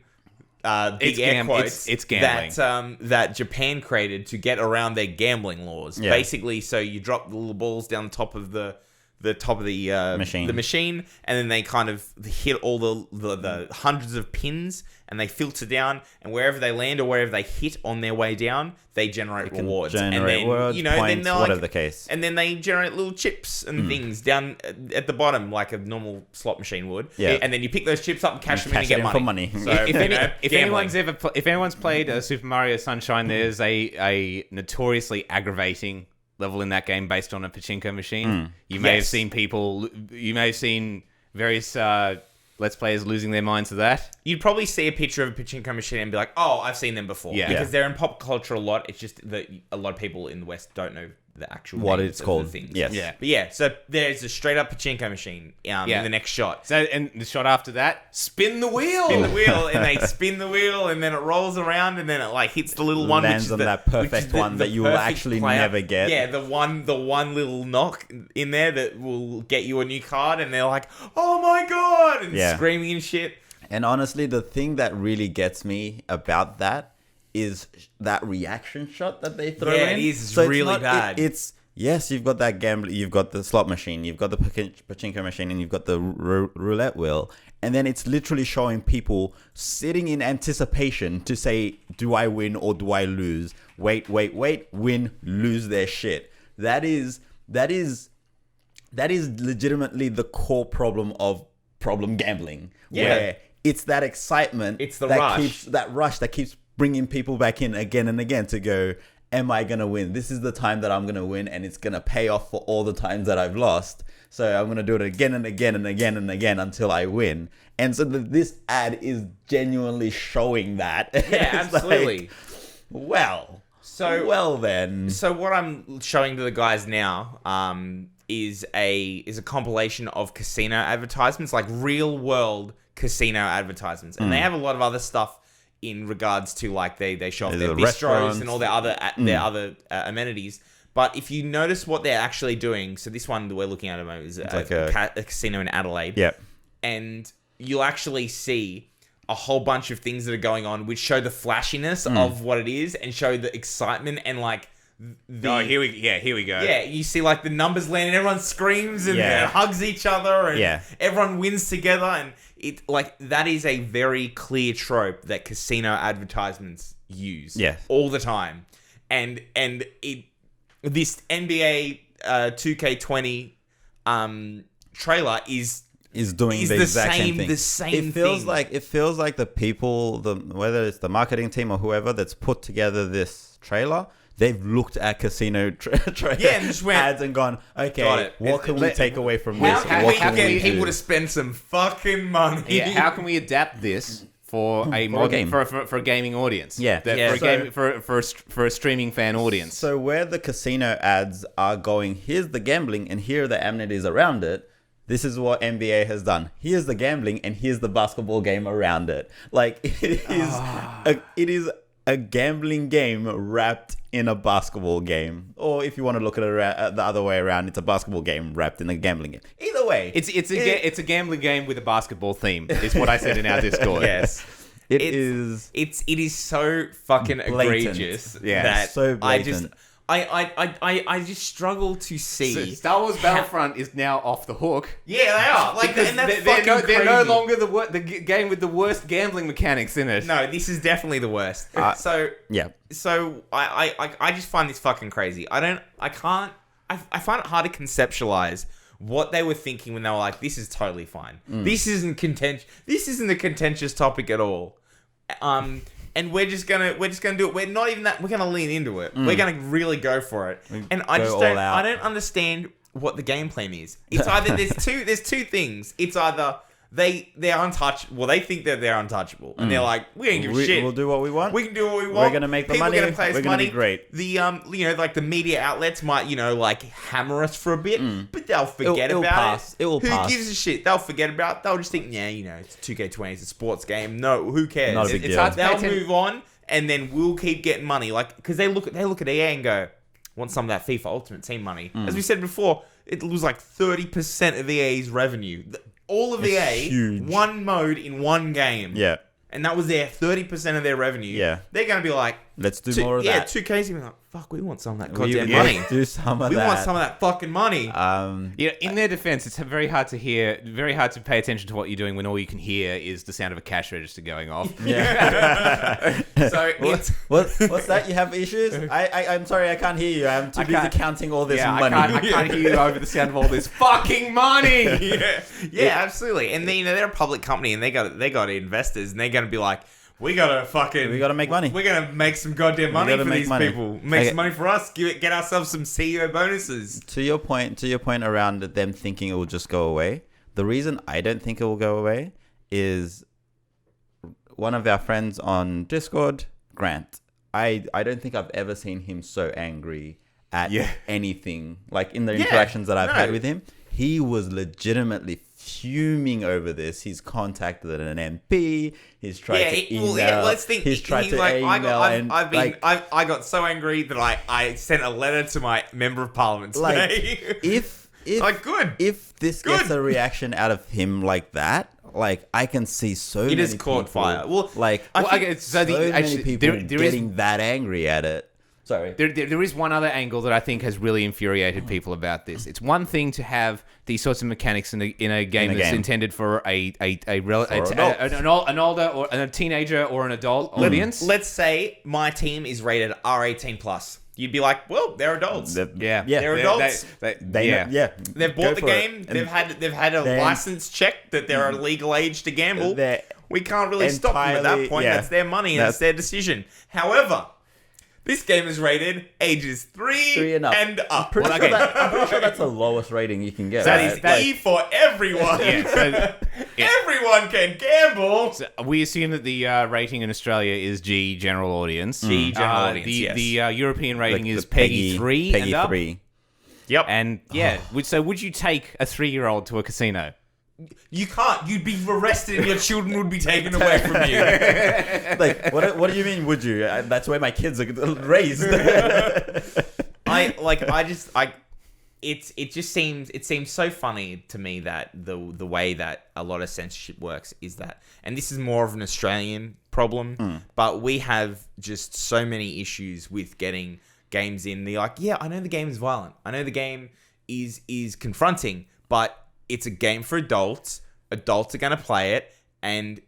A: Big air quotes.
C: It's gambling
A: that Japan created to get around their gambling laws. Yeah. Basically, so you drop the little balls down the top of the machine, and then they kind of hit all the hundreds of pins, and they filter down, and wherever they land or wherever they hit on their way down, they generate rewards.
B: Points, whatever the case.
A: And then they generate little chips and things down at the bottom, like a normal slot machine would.
B: Yeah.
A: And then you pick those chips up and cash them in and get money.
B: For money.
A: So,
C: if anyone's played Super Mario Sunshine, there's a notoriously aggravating level in that game based on a pachinko machine. You may have seen various Let's Players losing their minds to that.
A: You'd probably see a picture of a pachinko machine and be like, oh, I've seen them before.
C: Yeah.
A: Because they're in pop culture a lot. It's just that a lot of people in the West don't know the actual
B: what
A: names
B: it's called.
A: The things.
B: Yes.
C: Yeah.
A: But yeah, so there's a straight up pachinko machine in the next shot.
C: So and the shot after that, spin the wheel.
A: And they spin the wheel, and then it rolls around, and then it like hits the little one,
B: lands on that perfect one that you will actually never get.
A: Yeah, the one little knock in there that will get you a new card, and they're like, "Oh my god!" and screaming and shit.
B: And honestly, the thing that really gets me about that is that reaction shot that they throw in.
A: Yeah, it is. It's really bad.
B: Yes, you've got that gamble. You've got the slot machine. You've got the pachinko machine, and you've got the roulette wheel. And then it's literally showing people sitting in anticipation to say, "Do I win or do I lose?" Wait, win, lose their shit. That is legitimately the core problem of problem gambling.
A: Yeah,
B: where it's that excitement.
A: It's the rush.
B: That rush that keeps bringing people back in again and again to go, am I going to win? This is the time that I'm going to win, and it's going to pay off for all the times that I've lost. So I'm going to do it again and again and again and again until I win. And so this ad is genuinely showing that.
A: Yeah, absolutely.
B: Like, well then.
A: So what I'm showing to the guys now is a compilation of casino advertisements, like real world casino advertisements. And they have a lot of other stuff in regards to like they show off their bistros and all their other amenities. But if you notice what they're actually doing, so this one that we're looking at the moment is a casino in Adelaide.
B: Yep.
A: And you'll actually see a whole bunch of things that are going on which show the flashiness of what it is and show the excitement and like
C: here we go.
A: Yeah, you see like the numbers land and everyone screams and hugs each other and everyone wins together, and it like that is a very clear trope that casino advertisements use all the time. And this NBA 2K20 trailer is
B: is doing
A: Is
B: the
A: the
B: exact same
A: same-
B: thing.
A: the same
B: It feels
A: thing.
B: like the people, whether it's the marketing team or whoever that's put together this trailer, they've looked at casino
A: Yeah, and just went,
B: ads and gone, okay,
A: got it.
B: what can we take away from
C: How
B: this?
C: can
B: What
C: we
B: can
A: get
B: we
A: people
B: do?
A: to spend some fucking money?
C: Yeah, how can we adapt this for a modern,
B: game.
C: for a gaming audience?
B: Yeah.
A: Yeah,
C: for a
A: so-
C: game for a streaming fan audience.
B: So where the casino ads are going, here's the gambling and here are the amenities around it. This is what NBA has done. Here's the gambling and here's the basketball game around it. Like it is a gambling game wrapped in a basketball game. Or if you want to look at it the other way around, it's a basketball game wrapped in a gambling game. Either way,
C: It's a gambling game with a basketball theme. Is what I said in our Discord.
A: Yes.
B: it
A: It's-
B: is.
A: It is so fucking
B: Blatant.
A: egregious
C: Yeah,
A: that
B: so
A: I just
B: blatant.
A: I just struggle to see.
C: So Star Wars Battlefront is now off the hook.
A: Yeah, they are. Like,
C: Because
A: and that's
C: they're
A: fucking
C: no
A: crazy.
C: longer the game with the worst gambling mechanics in it.
A: No, this is definitely the worst. So
B: Yeah.
A: I just find this fucking crazy. I find it hard to conceptualize what they were thinking when they were like, this is totally fine. This isn't a contentious topic at all. And we're just gonna do it. We're not even that. We're gonna lean into it. We're gonna really go for it. And I
B: go
A: just
B: all
A: don't.
B: out.
A: I don't understand what the game plan is. It's either there's two things. It's either they're untouchable. Well, they think that they're untouchable, and they're like, we ain't give a shit.
B: We'll do what we want.
A: We can do what we want.
B: We're gonna make the
A: People
B: money.
A: Are gonna pay us
B: We're gonna
A: money.
B: be great.
A: The like the media outlets might like hammer us for a bit, but they'll forget
B: It'll
A: about
B: pass.
A: it.
B: It will
A: Who
B: pass.
A: gives a shit? They'll forget about it. They'll just think, yeah, it's 2K20, it's a sports game. No, who cares?
B: Not a big
C: It's
B: deal.
C: hard to pay
A: They'll
C: attention.
A: move on, and then we'll keep getting money. Like, because they look at EA and go, want some of that FIFA Ultimate Team money. As we said before, it was like 30% of EA's revenue. All of EA,
B: huge.
A: one mode in one game.
B: Yeah.
A: And that was their 30% of their revenue.
B: Yeah.
A: They're going to be like,
B: Let's do more of
A: yeah,
B: that.
A: 2K's going to be like, fuck, we want some of that
B: We-
A: goddamn
B: yeah,
A: money.
B: Do some of
A: We
B: that.
A: want some of that fucking money.
C: Yeah, in their defense, it's very hard to pay attention to what you're doing when all you can hear is the sound of a cash register going off.
B: Yeah.
A: So it's...
B: What's that? You have issues? I'm sorry, I can't hear you. I'm too busy
C: can't-
B: counting all this
C: Yeah,
B: money.
C: I can't hear you over the sound of all this fucking money.
A: yeah, absolutely. And then, they're a public company and they got investors and they're going to be like, we gotta
B: make money.
A: We're gonna make some goddamn money
B: gotta
A: for
B: make
A: these
B: money.
A: people. Make
B: Okay.
A: some money for us. Get ourselves some CEO bonuses.
B: To your point around them thinking it will just go away. The reason I don't think it will go away is one of our friends on Discord, Grant. I don't think I've ever seen him so angry at anything. Like in the interactions that I've had with him, he was legitimately fuming over this. He's contacted an MP. He's tried to email.
A: let's think.
B: He's tried to
A: like,
B: email
A: I got so angry that I sent a letter to my member of parliament today.
B: like if
A: like good.
B: if this
A: Good.
B: gets a reaction out of him like that, like I can see so many
A: has caught
B: people,
A: fire. Well,
B: like
A: I
C: Well,
A: think-
C: okay, so
B: many
C: actually,
B: people
C: there is
B: getting that angry at it. Sorry.
C: There is one other angle that I think has really infuriated people about this. It's one thing to have these sorts of mechanics in a game that's
B: game.
C: intended for an
B: adults.
C: older or a teenager or an adult audience.
A: Let's say my team is rated R18 plus. You'd be like, well, they're adults.
C: Yeah,
A: They're adults.
B: They
C: yeah.
B: know, yeah.
A: They've
B: Go
A: bought the
B: for it.
A: game.
B: And
A: They've had a
B: then-
A: license check that they're a legal age to gamble.
B: They're
A: We can't really stop them at that
B: entirely-
A: point.
B: yeah.
A: That's their money and that's their decision. However, this game is rated ages 3
B: and up.
A: up.
B: Pretty
C: Well,
B: sure
C: okay.
B: I'm pretty sure that's the lowest rating you can get.
A: That
B: right?
A: is
B: Like,
A: E for everyone. Everyone can gamble.
C: So we assume that the rating in Australia is G, general audience.
A: G, general audience,
C: The
A: yes.
C: European rating
B: the
C: is Peggy 3
B: Peggy
C: and up.
B: 3.
A: Yep.
C: And so would you take a 3-year-old to a casino?
A: You can't. You'd be arrested and your children would be taken away from you.
B: Like, what do you mean? Would you? That's where my kids are raised.
A: It seems so funny to me that the way that a lot of censorship works is that, and this is more of an Australian problem, but we have just so many issues with getting games in. They're like, yeah, I know the game is violent. I know the game is confronting, but it's a game for adults. Adults are going to play it, and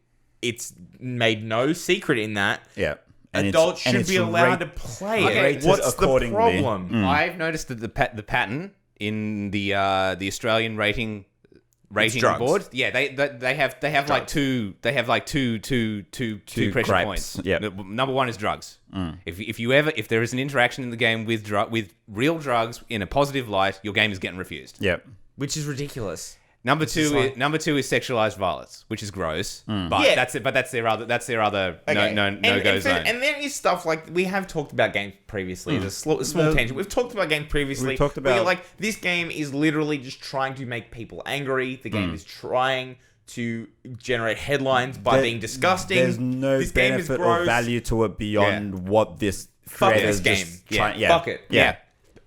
A: it's made no secret in that.
B: Yeah.
A: Adults should be allowed to play it. What's the problem?
C: I've noticed that the pattern in the Australian rating rating
A: drugs.
C: board. Yeah, they have like two pressure
B: gripes.
C: points.
B: Yep.
C: Number one is drugs. If there is an interaction in the game with real drugs in a positive light, your game is getting refused.
B: Yep.
A: Which is ridiculous.
C: Number two is sexualized violence, which is gross. But
A: Yeah.
C: that's their other
A: Okay.
C: no-go zone.
A: And there is stuff like we have talked about games previously. There's a small tangent. We've talked about games previously.
B: We've talked
A: where you're
B: about-
A: like this game is literally just trying to make people angry. The game is trying to generate headlines by being disgusting.
B: There's no
A: this game is
B: benefit or
A: gross.
B: value to it beyond what this
A: Fuck
B: creator's
A: this game.
B: just trying. Yeah.
A: Fuck it.
C: Yeah.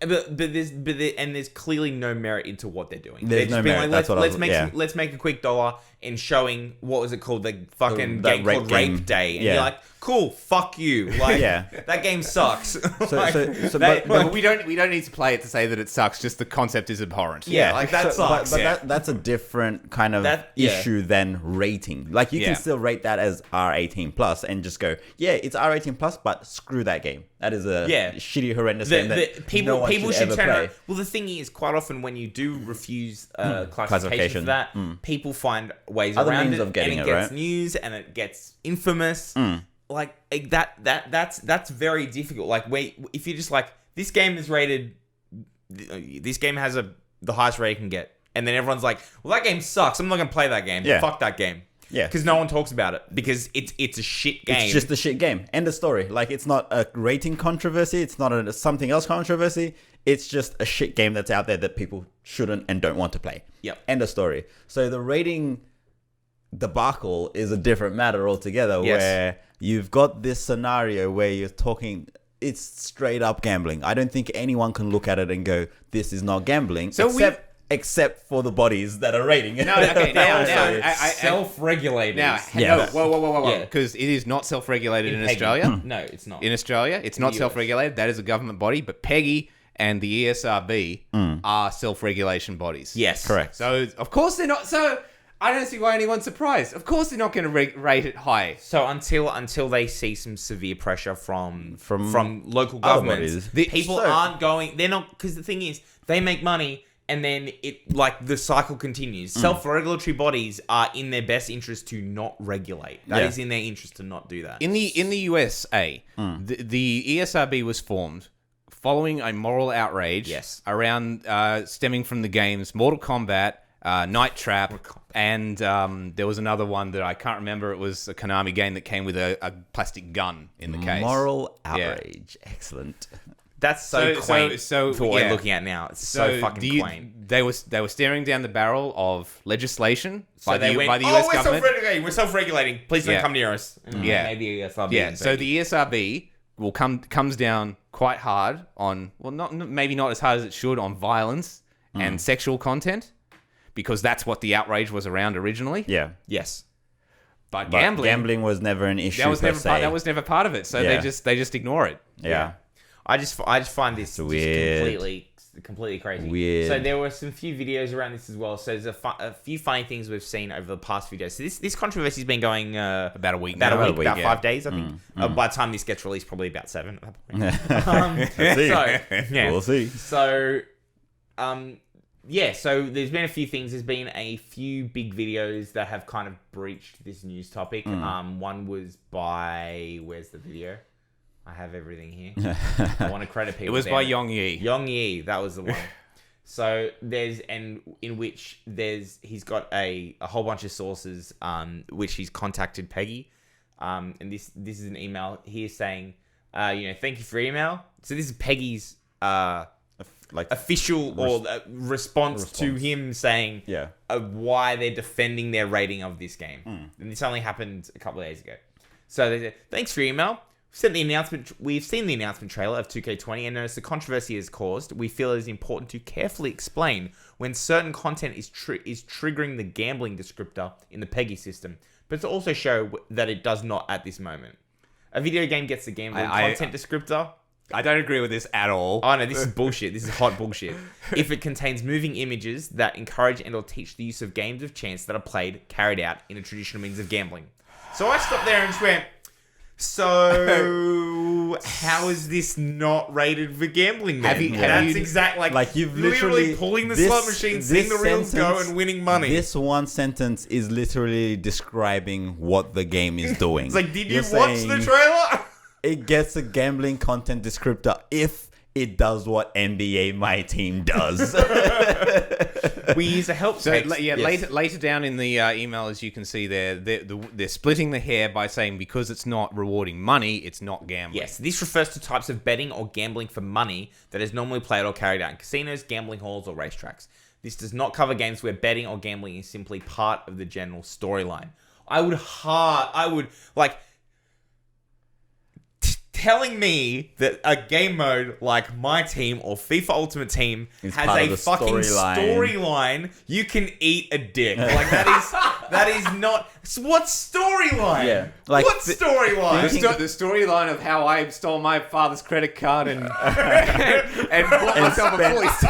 A: But there's clearly no merit into what they're doing.
B: There's
A: They're
B: no
A: just being
B: merit,
A: like,
B: that's what I was-
A: let's make a quick dollar in showing what was it called, the fucking
B: that
A: game
B: rape
A: called
B: game.
A: Rape Day, and
B: Yeah.
A: you're like, cool, fuck you, like
B: Yeah.
A: that game sucks.
C: But we don't need to play it to say that it sucks. Just the concept is abhorrent.
A: Yeah, like that sucks.
B: But that's a different kind of issue than rating. Like you
C: Yeah.
B: can still rate that as R18 plus and just go, yeah, it's R18 plus, but screw that game. That is a shitty, horrendous game that
A: people
B: should
A: should
B: ever
A: turn
B: play.
A: around. Well, the thing is, quite often when you do refuse classification
B: Classification.
A: for that, people find ways
B: Other
A: around
B: means
A: it,
B: of getting
A: and it
B: it,
A: gets
B: right?
A: news and it gets infamous. Like that's very difficult. Like if you're just like, this game is rated, this game has the highest rating it can get, and then everyone's like, well, that game sucks, I'm not gonna play that game.
B: Yeah.
A: Fuck that game.
B: Yeah.
A: Because no one talks about it because it's a shit game.
B: It's just a shit game. End of story. Like, it's not a rating controversy. It's not a something else controversy. It's just a shit game that's out there that people shouldn't and don't want to play.
A: Yep.
B: End of story. So the rating debacle is a different matter altogether,
A: Yes.
B: where you've got this scenario where you're talking, it's straight up gambling. I don't think anyone can look at it and go, this is not gambling,
C: So
B: except for the bodies that are rating it.
C: No, okay, now,
A: self-regulated.
C: Now,
B: Yeah.
C: no, whoa,
A: Yeah.
C: because it is not self-regulated in
A: Peggy.
C: Australia.
A: No, it's not.
C: In Australia, it's not
A: US.
C: self-regulated. That is a government body, but Peggy and the ESRB are self-regulation bodies.
A: Yes.
B: Correct.
C: So, of course they're not. So, I don't see why anyone's surprised. Of course they're not going to rate it high.
A: So until they see some severe pressure from local
B: other
A: governments,
B: bodies.
A: people aren't going. They're not, because the thing is, they make money and then it, like, the cycle continues. Self-regulatory bodies are in their best interest to not regulate. That is in their interest to not do that.
C: In the USA, the ESRB was formed following a moral outrage.
A: Yes.
C: Around stemming from the games Mortal Kombat, Night Trap, and there was another one that I can't remember. It was a Konami game that came with a plastic gun in the case.
B: Moral outrage. Excellent.
A: That's so quaint
C: so
A: for what
C: yeah.
A: we're looking at now. It's so fucking quaint.
C: They were staring down the barrel of legislation
A: So
C: by
A: they
C: the
A: went,
C: US
A: we're
C: government.
A: self-regulating. We're self-regulating. Please don't
C: Yeah.
A: come near us. And
C: Yeah.
A: Maybe ESRB.
C: Yeah,
A: and
C: so
A: Peggy.
C: the ESRB comes down quite hard on, well, maybe not as hard as it should, on violence and sexual content, because that's what the outrage was around originally.
B: Yeah.
A: Yes.
C: But
B: But
C: gambling
B: was never an issue.
C: that was never
B: per se.
C: part of it. So
B: Yeah.
C: they just ignore it.
B: Yeah.
A: I just find this just
B: weird.
A: completely crazy.
B: Weird.
A: So there were some few videos around this as well. So there's a few funny things we've seen over the past few days. So this controversy's been going
C: About a week
A: about
C: now.
A: a week, about
C: yeah.
A: 5 days, I think. By the time this gets released, probably about 7 at that point.
B: See.
A: So yeah.
B: We'll see.
A: So, yeah, so there's been a few things. There's been a few big videos that have kind of breached this news topic. One was by, where's the video? I have everything here. I want to credit people.
C: It was
A: there.
C: by Yong Yi.
A: Yong Yi, that was the one. So he's got a whole bunch of sources, which he's contacted Peggy. And this is an email here saying, thank you for your email. So this is Peggy's official response to him saying why they're defending their rating of this game. And this only happened a couple of days ago. So they said, thanks for your email. We've seen the announcement trailer of 2K20 and noticed the controversy it has caused. We feel it is important to carefully explain when certain content is triggering the gambling descriptor in the PEGI system, but to also show that it does not at this moment. A video game gets the gambling content descriptor.
C: I don't agree with this at all.
A: Oh no, this is bullshit. This is hot bullshit. If it contains moving images that encourage and or teach the use of games of chance that are carried out in a traditional means of gambling. So I stopped there and just went, so how is this not rated for gambling? Then?
C: Have
A: That's
C: you-
A: exactly
B: Like you've
A: literally
B: literally
A: pulling the
B: this-
A: slot machine, seeing the
B: this
A: reels go,
B: sentence-
A: and winning money.
B: This one sentence is literally describing what the game is doing.
A: It's like, did you
B: You're
A: watch the
B: saying
A: trailer?
B: It gets a gambling content descriptor if it does what NBA MyTeam does.
A: We use a help
C: So
A: text.
C: yes. later down in the email, as you can see there, they're splitting the hair by saying because it's not rewarding money, it's not gambling.
A: Yes, this refers to types of betting or gambling for money that is normally played or carried out in casinos, gambling halls, or racetracks. This does not cover games where betting or gambling is simply part of the general storyline. I would like telling me that a game mode like MyTeam or FIFA Ultimate Team
B: It's
A: has
B: part of
A: a
B: the
A: fucking storyline. You can eat a dick. Like that is not what storyline?
B: Yeah. Like,
A: what storyline?
C: The storyline of how I stole my father's credit card and bought myself a voice.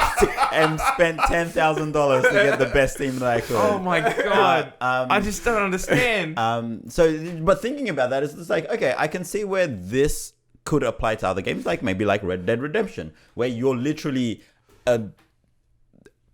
B: And spent $10,000 to get the best team that I could.
A: Oh my god! I just don't understand.
B: But thinking about that, it's just like, okay, I can see where this could apply to other games, like maybe like Red Dead Redemption, where you're literally a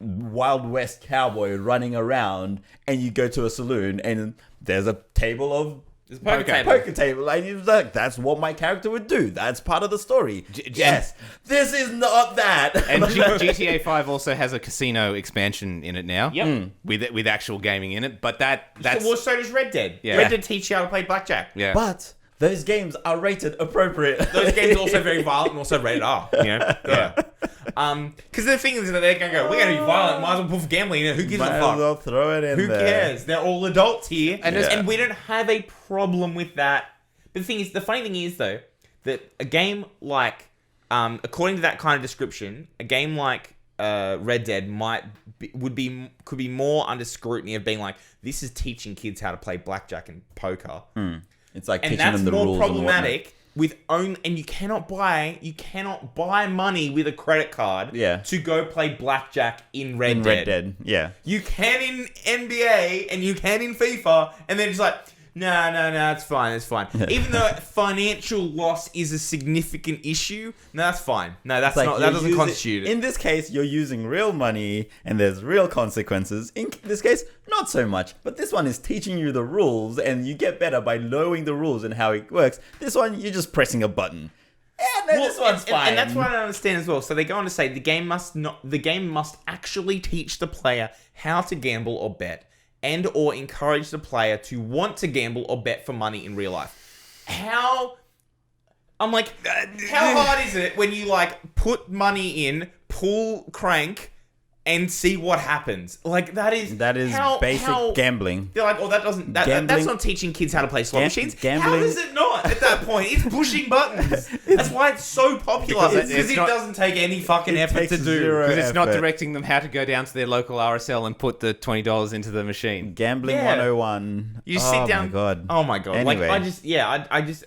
B: Wild West cowboy running around, and you go to a saloon, and there's a table of
A: It's a poker
B: table, and you're like, that's what my character would do. That's part of the story. Yes, this is not that.
C: And GTA 5 also has a casino expansion in it now.
A: Yep.
C: With actual gaming in it, but that's
A: Well, so does Red Dead.
C: Yeah.
A: Red Dead teach you how to play blackjack.
C: yeah.
B: But those games are rated appropriate.
A: Those games are also very violent and also rated R. You know? Yeah. Because the thing is that they're going to go, we're going to be violent, might as well put for gambling in it. Who gives
B: Might
A: a
B: as
A: fuck?
B: well throw it in
A: Who
B: there.
A: cares? They're all adults here.
C: And
A: And we don't have a problem with that. But the funny thing is, though, that a game like, according to that kind of description, a game like Red Dead could be more under scrutiny of being like, this is teaching kids how to play blackjack and poker.
B: It's like
A: And
B: teaching
A: that's
B: them the
A: more
B: rules
A: problematic and you cannot buy money with a credit card to go play blackjack in Red Dead.
B: Red Dead, yeah.
A: You can in NBA and you can in FIFA, and they're just like, no, it's fine. Even though financial loss is a significant issue, no, that's fine. No, that's
B: Like
A: not. That doesn't constitute it.
B: In this case, you're using real money and there's real consequences. In this case, not so much. But this one is teaching you the rules, and you get better by knowing the rules and how it works. This one, you're just pressing a button. Yeah, no, this one's fine.
A: And that's what I don't understand as well. So they go on to say the game must actually teach the player how to gamble or bet, and or encourage the player to want to gamble or bet for money in real life. How hard is it when you like put money in, pull crank, and see what happens? Like that is
B: basic gambling.
A: They're like, oh, that's not teaching kids how to play slot machines. How
B: gambling-
A: is it not at that point? It's pushing buttons. That's why it's so popular.
C: Because
A: Because it doesn't take any fucking effort
B: takes
A: to do.
B: zero
C: Because it's not
B: effort.
C: directing them how to go down to their local RSL and put the $20 into the machine.
B: Gambling
A: Yeah.
B: 101.
A: You just sit down.
B: Oh my god.
A: Oh my god.
B: Anyway.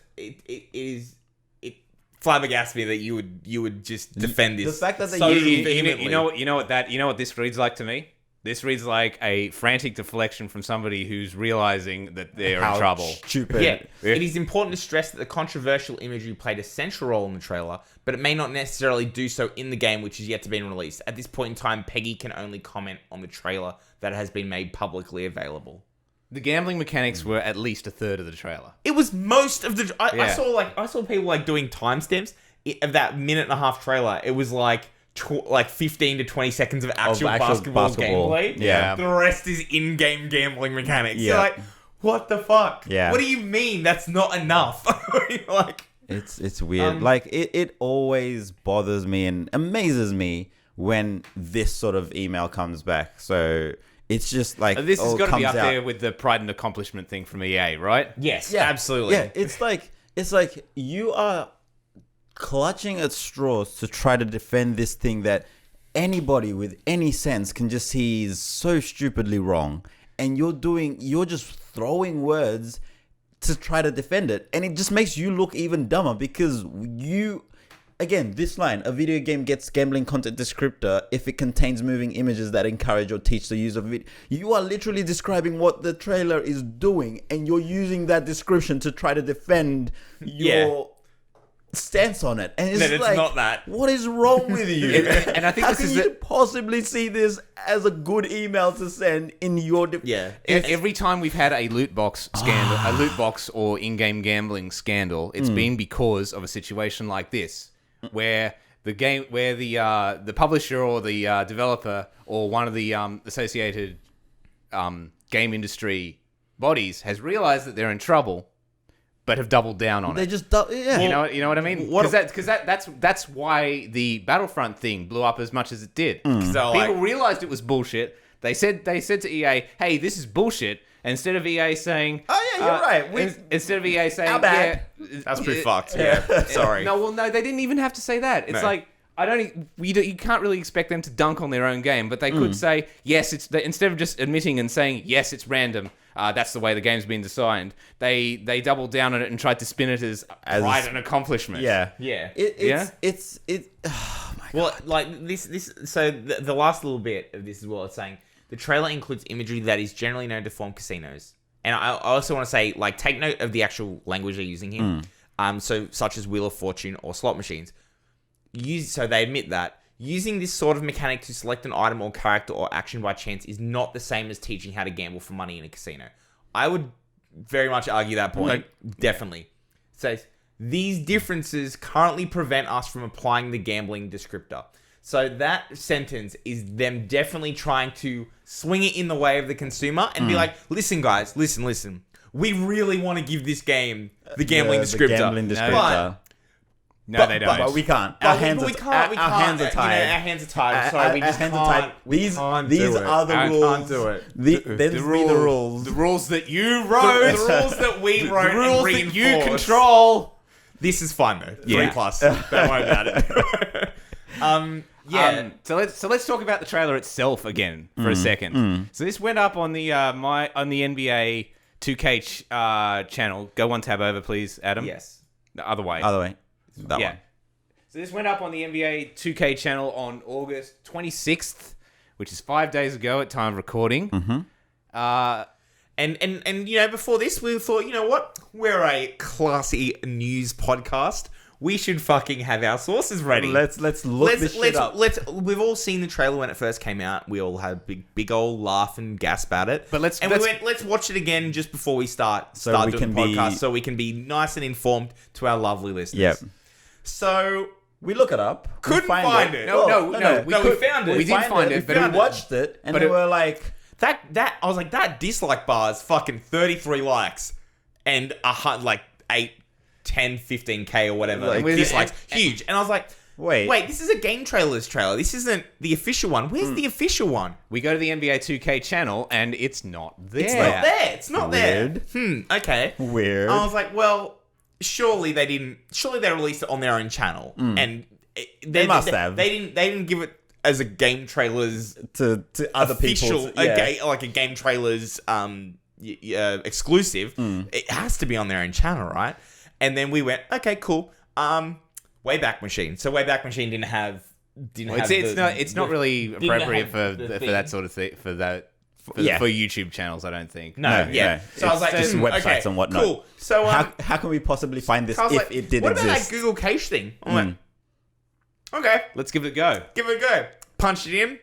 A: It flabbergasts me that you would just defend this.
B: The fact that they
A: so
B: use-
A: vehemently.
C: You know what this reads like to me? This reads like a frantic deflection from somebody who's realizing that they're
B: How
C: in trouble.
B: Stupid.
A: Yeah, it is important to stress that the controversial imagery played a central role in the trailer, but it may not necessarily do so in the game, which is yet to be released. At this point in time, Peggy can only comment on the trailer that has been made publicly available.
C: The gambling mechanics were at least a third of the trailer.
A: It was most of the. I
C: Yeah.
A: saw people like doing timestamps of that minute and a half trailer. It was like 15 to 20 seconds of actual basketball gameplay.
B: Yeah.
A: The rest is in-game gambling mechanics.
B: Yeah.
A: You're like, what the fuck?
B: Yeah.
A: What do you mean that's not enough? Like,
B: It's weird. Like it always bothers me and amazes me when this sort of email comes back. So it's just like
C: This has got to be
B: comes
C: up
B: out.
C: there with the pride and accomplishment thing from EA, right?
A: yes,
B: Yeah,
A: absolutely.
B: Yeah, it's like you are clutching at straws to try to defend this thing that anybody with any sense can just see is so stupidly wrong, and you're just throwing words to try to defend it, and it just makes you look even dumber because again, this line, a video game gets gambling content descriptor if it contains moving images that encourage or teach the use of it. You are literally describing what the trailer is doing, and you're using that description to try to defend your stance on it, and it's
A: That it's
B: like,
A: not that.
B: what is wrong with you?
C: And I think
B: how
C: this
B: can
C: is
B: you possibly see this as a good email to send in your
A: Yeah.
C: every time we've had a loot box scandal, a loot box or in-game gambling scandal, it's been because of a situation like this, where the publisher or the developer or one of the associated game industry bodies has realized that they're in trouble, but have doubled down on
B: They
C: it.
B: just yeah.
C: You know what I mean? Because that's why the Battlefront thing blew up as much as it did.
A: So,
C: People realized it was bullshit. They said to EA, "Hey, this is bullshit." Instead of EA saying,
B: "Oh yeah, you're right,"
C: instead of EA saying,
B: Our bad.
C: "Yeah,
A: that's pretty fucked. Yeah. Sorry.
C: No, they didn't even have to say that. It's
A: No.
C: like you can't really expect them to dunk on their own game, but they could say yes. Instead of just admitting and saying yes, it's random. That's the way the game's been designed. They doubled down on it and tried to spin it as pride and accomplishment.
B: Yeah.
A: Yeah.
B: It's oh my god.
A: Well, like this. So the last little bit of this is what it's saying. The trailer includes imagery that is generally known to form casinos, and I also want to say, like, take note of the actual language they're using here. So such as Wheel of Fortune or slot machines. So they admit that using this sort of mechanic to select an item or character or action by chance is not the same as teaching how to gamble for money in a casino. I would very much argue that point. Definitely. So these differences currently prevent us from applying the gambling descriptor. So that sentence is them definitely trying to swing it in the way of the consumer and be like, listen, guys, listen. We really want to give this game the gambling descriptor.
B: The gambling descriptor.
C: No, they don't.
B: But we can't.
A: Our hands are tied.
B: Our hands are tied.
A: Our hands are tied. Sorry, we just
B: hands
A: can't.
B: are tied. These are the
A: I
B: rules.
A: can't do it.
B: These be the rules.
C: The rules that you wrote.
A: The rules that we wrote.
C: The rules
A: and
C: that you
A: reinforced.
C: control.
A: This is fun though.
C: Yeah.
A: 3+. Don't worry about it. Yeah.
C: So let's talk about the trailer itself again for a second. So this went up on the NBA 2K channel. Go one tab over, please, Adam.
A: Yes.
C: The other way.
B: Other way. That one.
C: So this went up on the NBA 2K channel on August 26th, which is 5 days ago at time of recording.
A: And you know, before this, we thought, you know what? We're a classy news podcast. We should fucking have our sources ready.
B: Let's look this shit up.
A: We've all seen the trailer when it first came out. We all had a big old laugh and gasp at it.
C: But let's
A: watch it again just before we start doing the podcast, so we can be nice and informed to our lovely listeners.
B: Yep.
A: So
B: we look it up.
A: Couldn't find it.
C: No,
A: we found it.
C: We did find it,
B: but we watched it, and we were like,
A: that I was like, that dislike bar is fucking 33 likes and 8, 10, 15k or whatever.
B: Like,
A: dislikes huge. And I was like, wait, this is a game trailer's trailer. This isn't the official one. Where's the official one?
C: We go to the NBA 2K channel and it's not there.
A: It's not there. Okay.
B: Weird.
A: I was like, well, surely they released it on their own channel, and
B: they must have.
A: They didn't give it as a game trailer's
B: to other
A: official,
B: people's, yeah.
A: like a game trailer's exclusive. It has to be on their own channel, right? And then we went, okay, cool. Wayback Machine. So Wayback Machine didn't have.
C: It's not really appropriate for that sort of thing for YouTube channels. I don't think.
A: No. So I was like,
B: just websites and whatnot.
A: Cool. So
B: how can we possibly find this if it did
A: what
B: exist?
A: What about that Google Cache thing? I'm like, okay,
C: let's give it a go.
A: Punched it in.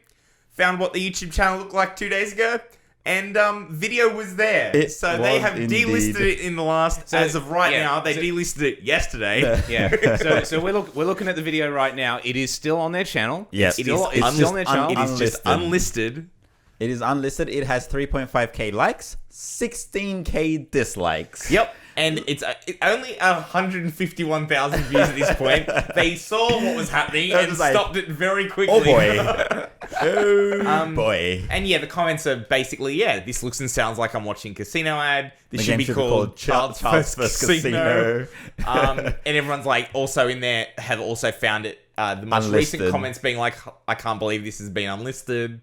A: Found what the YouTube channel looked like 2 days ago. And video was there. So they have delisted it in the last, as of right now, they delisted it yesterday.
C: Yeah. So we're looking at the video right now. It is still on their channel.
B: Yes.
C: It's still on their channel.
A: It is just unlisted.
B: It is unlisted. It has 3.5k likes, 16k dislikes.
A: Yep. And it's only 151,000 views at this point. They saw what was happening and stopped it very quickly.
B: Oh boy. Boy.
A: And yeah, the comments are basically, this looks and sounds like I'm watching a casino ad. This
B: should be called Child's First Casino.
A: And everyone's like, also in there, have also found it. The most recent comments being like, I can't believe this has been unlisted.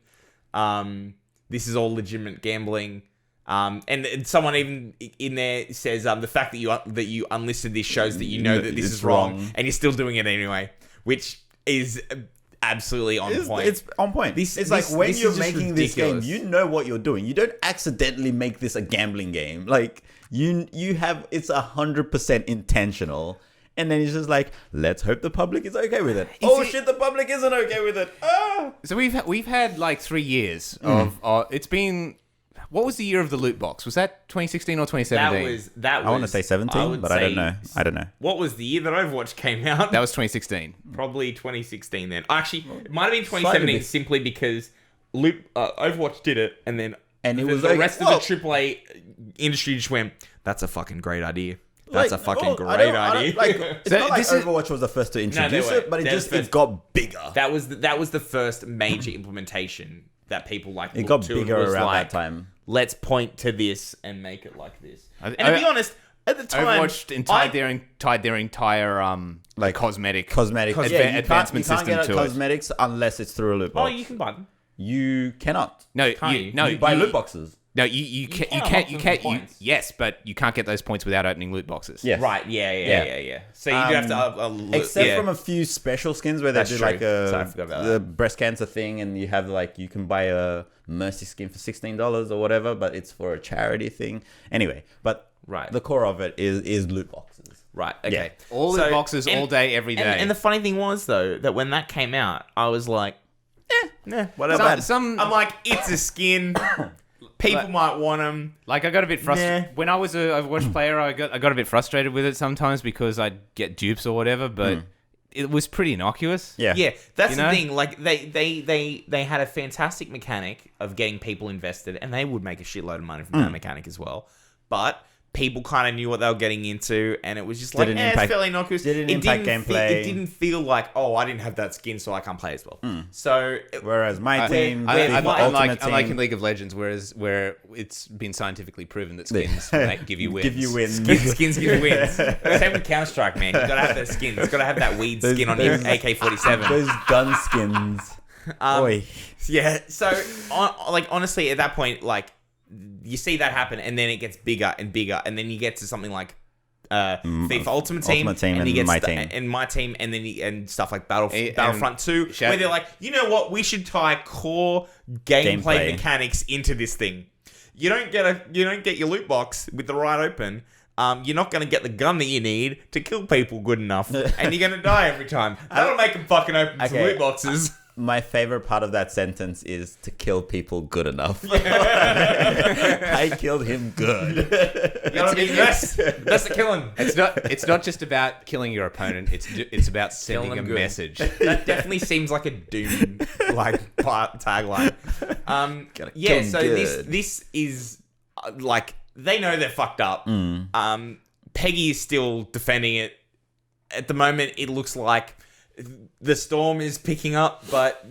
A: This is all legitimate gambling. And someone even in there says the fact that you unlisted this shows that you know that this is wrong and you're still doing it anyway, which is absolutely on point.
B: It's on point. It's like when you're making this game, you know what you're doing. You don't accidentally make this a gambling game. Like you have, it's 100% intentional. And then he's just like, let's hope the public is okay with it.
C: it-
B: The public isn't okay with it.
C: So we've had like 3 years of it's been. What was the year of the loot box? Was that 2016 or 2017?
A: That was.
B: I want to say 17, but I don't know. I don't know.
A: What was the year that Overwatch came out?
C: That was 2016.
A: Probably 2016 then. Actually, it might have been 2017
B: bit.
A: simply because Overwatch did it, and then
B: And it was
A: the
B: like,
A: rest of the AAA industry just went, that's a fucking great idea. That's a fucking great idea.
B: It's
C: So
B: not like
C: this is-
B: Overwatch was the first to introduce
A: weren't.
B: it, but
A: They're the first.
B: it got bigger.
A: That was the first major implementation that people like.
B: It got
A: looked to and
B: bigger
A: was
B: around
A: like,
B: that time.
A: Let's point to this and make it like this.
C: I-
A: And to be honest, at the time,
C: Overwatch tied their entire
B: Like,
C: cosmetic
B: Cosmetics.
C: adva-
B: you can't-
C: advancement
B: you can't
C: system
B: get
C: to it.
B: cosmetics unless it's through a loot
A: Oh,
B: box.
A: you can buy them.
B: You cannot.
C: No,
A: Can't you?
C: no,
B: You buy loot boxes.
C: No, you
A: can
C: can't.
A: unlock
C: You
A: them
C: can't.
A: for points.
C: Yes, but you can't get those points without opening loot boxes.
B: Yes.
A: Right? Yeah. So you do have to.
B: Except
A: yeah.
B: from a few special skins where they
A: That's
B: do
A: true.
B: like
A: Sorry, I forgot about
B: the breast cancer thing, and you have like you can buy a Mercy skin for $16 or whatever, but it's for a charity thing. Anyway, but
A: Right.
B: the core of it is loot boxes.
A: Right. Okay.
B: Yeah.
C: All loot boxes, all day, every day.
A: And the funny thing was though that when that came out, I was like, whatever.
C: Some-
A: I'm like, it's a skin. People might want them.
C: Like I got a bit frustrated
A: Nah.
C: when I was a Overwatch player. I got a bit frustrated with it sometimes because I'd get dupes or whatever, but it was pretty innocuous.
B: Yeah.
A: Yeah, that's
C: You
A: the
C: know?
A: thing. Like they had a fantastic mechanic of getting people invested, and they would make a shitload of money from that mechanic as well. But people kind of knew what they were getting into, and it was just like,
B: Didn't
A: it's
B: impact-
A: fairly innocuous.
B: didn't
A: It
B: impact
A: didn't
B: gameplay.
A: It didn't feel like, oh, I didn't have that skin, so I can't play as well. So
B: Whereas my team,
C: Unlike
B: Ultimate
C: in League of Legends, where it's been scientifically proven that skins give you wins.
B: give you wins.
A: skins give you wins. Same with Counter Strike, man. You gotta have those skins. You gotta have that weed skin on your AK-47.
B: Those gun skins. Oi.
A: Yeah. So, honestly, at that point, like, you see that happen, and then it gets bigger and bigger, and then you get to something like FIFA Ultimate Team,
B: and
A: you get
B: MyTeam.
A: and MyTeam, and then and stuff like Battlefront 2,
C: Shadow-
A: where they're like, you know what, we should tie core gameplay
B: Gameplay.
A: mechanics into this thing. You don't get your loot box with the right open. You're not going to get the gun that you need to kill people good enough, and you're going to die every time. That'll make them fucking open some
B: Okay.
A: loot boxes.
B: My favorite part of that sentence is to kill people good enough. I killed him good.
A: You gotta be best at killing.
C: It's not just about killing your opponent. It's about sending
A: them
C: a
A: good.
C: message.
A: That definitely seems like a Doom like tagline. Yeah,
B: kill 'em
A: so
B: good.
A: this is like they know they're fucked up. Peggy is still defending it. At the moment, it looks like the storm is picking up, but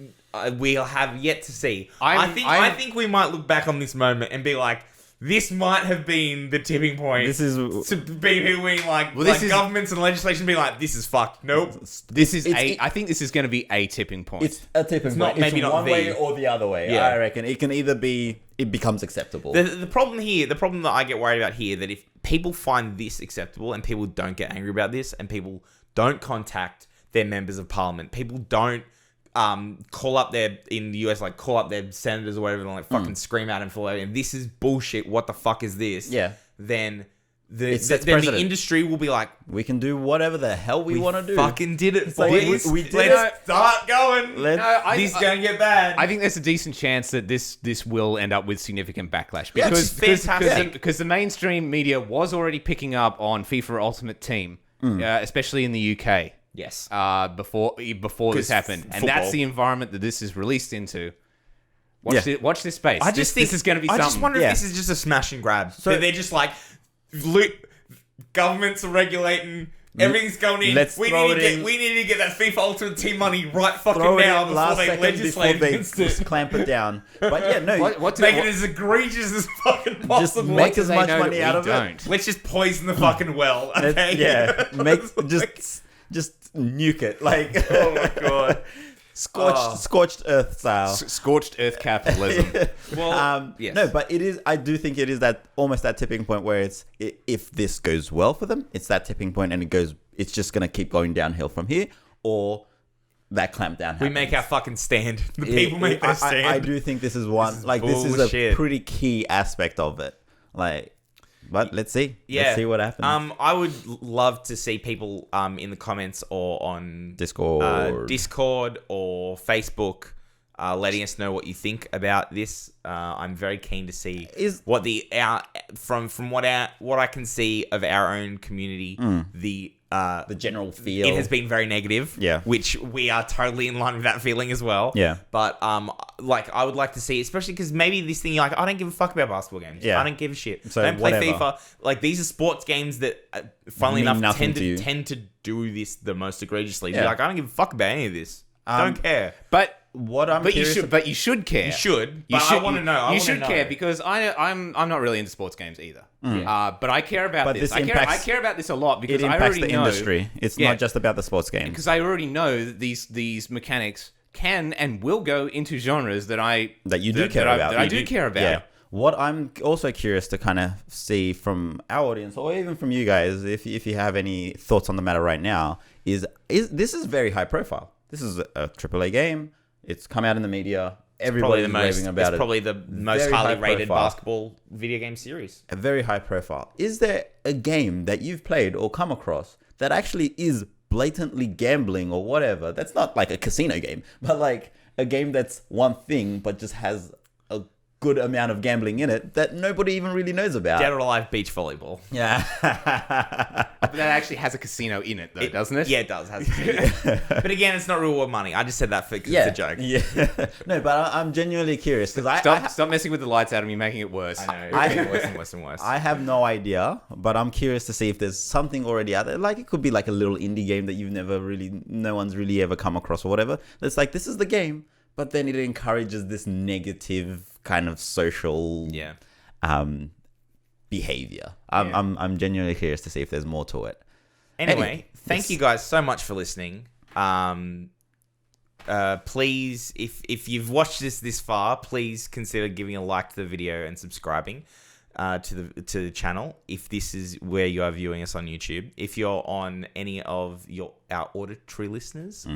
A: we'll have yet to see. I think we might look back on this moment and be like, this might have been the tipping point.
B: This is
A: to be between like
C: this is-
A: governments and legislation be like, this is fucked. Nope.
C: This is I think this is going to be a tipping point.
B: it's a tipping
A: not-
B: point.
A: maybe
B: It's
A: not
B: one
A: the-
B: way or the other way.
A: Yeah.
B: I reckon it can either be it becomes acceptable.
A: The problem that I get worried about here, that if people find this acceptable and people don't get angry about this and people don't contact their members of parliament, people don't call up in the US, like call up their senators or whatever and like fucking scream at them for like, and this is bullshit, what the fuck is this?
B: Yeah.
A: Then
B: It sets
A: then the
B: precedent.
A: industry will be like,
B: We can do whatever the hell we want to do.
A: fucking did it,
B: like,
A: boys.
B: we did
A: Let's
B: it.
A: start going. This is gonna get bad.
C: I think there's a decent chance that this will end up with significant backlash
A: Yeah,
C: because
A: it's fantastic.
C: because the mainstream media was already picking up on FIFA Ultimate Team, especially in the UK.
A: Yes.
C: Before this happened, and
A: football.
C: that's the environment that this is released into.
B: Yeah.
C: Watch this space.
A: I just think
C: this is going to be
A: I
C: something.
A: just wonder
B: Yeah.
A: if this is just a smash and grab. So they're just like, governments are regulating. Everything's going in.
B: Let's
A: we
B: throw
A: need
B: it
A: to
B: in.
A: get we need to get that FIFA Ultimate Team money right fucking
B: Throw it
A: now
B: in
A: before
B: last
A: they
B: second
A: legislate
B: before they
A: against it.
B: just clamp it down. But yeah, no,
A: Make it as egregious as fucking
B: just
A: possible.
B: make
C: do
B: as
C: they
B: much
C: know
B: money
C: that
B: out
C: we
B: of
C: don't?
B: it.
A: Let's just poison the fucking well. Okay.
B: Yeah, make just nuke it like
A: Oh my god.
B: scorched earth style.
C: Scorched earth capitalism.
A: Well, yes.
B: No, but it is. I do think it is that almost that tipping point where it's if this goes well for them, it's that tipping point, and it's just gonna keep going downhill from here, or that clamp down.
A: We make our fucking stand. The people make their stand.
B: I do think this is one. This is a
A: bullshit.
B: pretty key aspect of it. Like But let's see.
A: Yeah.
B: Let's see what happens.
A: I would love to see people in the comments or on
B: Discord
A: or Facebook letting us know what you think about this. I'm very keen to see what from what I can see of our own community, the
B: general feel.
A: It has been very negative.
B: Yeah.
A: Which we are totally in line with that feeling as well.
B: Yeah.
A: But I would like to see, especially because maybe this thing you're like, I don't give a fuck about basketball games.
B: Yeah.
A: I don't give a shit.
B: So
A: I don't play
B: whatever.
A: FIFA. Like, these are sports games that, funnily
B: Mean
A: enough,
B: nothing to you.
A: tend to do this the most egregiously.
B: Yeah.
A: You're like, I don't give a fuck about any of this. Don't care.
C: But
B: what I'm
C: but you
B: curious
C: should but you should care.
A: You should. But I want to know.
C: You should care because I'm not really into sports games either. But I care about
B: But
C: this.
B: this
C: I care about this a lot because
B: it
C: I
B: impacts
C: already
B: the
C: know
B: industry. It's not just about the sports game.
C: because I already know that these mechanics can and will go into genres that
B: You do care about.
C: Yeah.
B: What I'm also curious to kind of see from our audience, or even from you guys, if you have any thoughts on the matter right now, is this is very high profile. This is a AAA game. It's come out in the media. Everybody's raving about it.
A: It's probably the most
B: Very
A: highly
B: high
A: rated
B: profile.
A: basketball video game series.
B: A very high profile. Is there a game that you've played or come across that actually is blatantly gambling or whatever? That's not like a casino game, but like a game that's one thing but just has a good amount of gambling in it that nobody even really knows about.
A: Dead or Alive Beach Volleyball.
B: Yeah.
C: But that actually has a casino in it, though, doesn't it?
A: Yeah, it does. But again, it's not reward money. I just said that because it's a joke.
B: Yeah. No, but I'm genuinely curious because
C: Stop messing with the lights out of me, making it worse.
A: I know. It's getting worse and worse and worse.
B: I have no idea, but I'm curious to see if there's something already out there. Like, it could be like a little indie game that no one's really ever come across or whatever. That's like, this is the game, but then it encourages this negative kind of social behavior. I'm genuinely curious to see if there's more to it.
A: Anyway, thank you guys so much for listening. Please, if you've watched this far, please consider giving a like to the video and subscribing to the channel. If this is where you are viewing us on YouTube, if you're on any of our auditory listeners,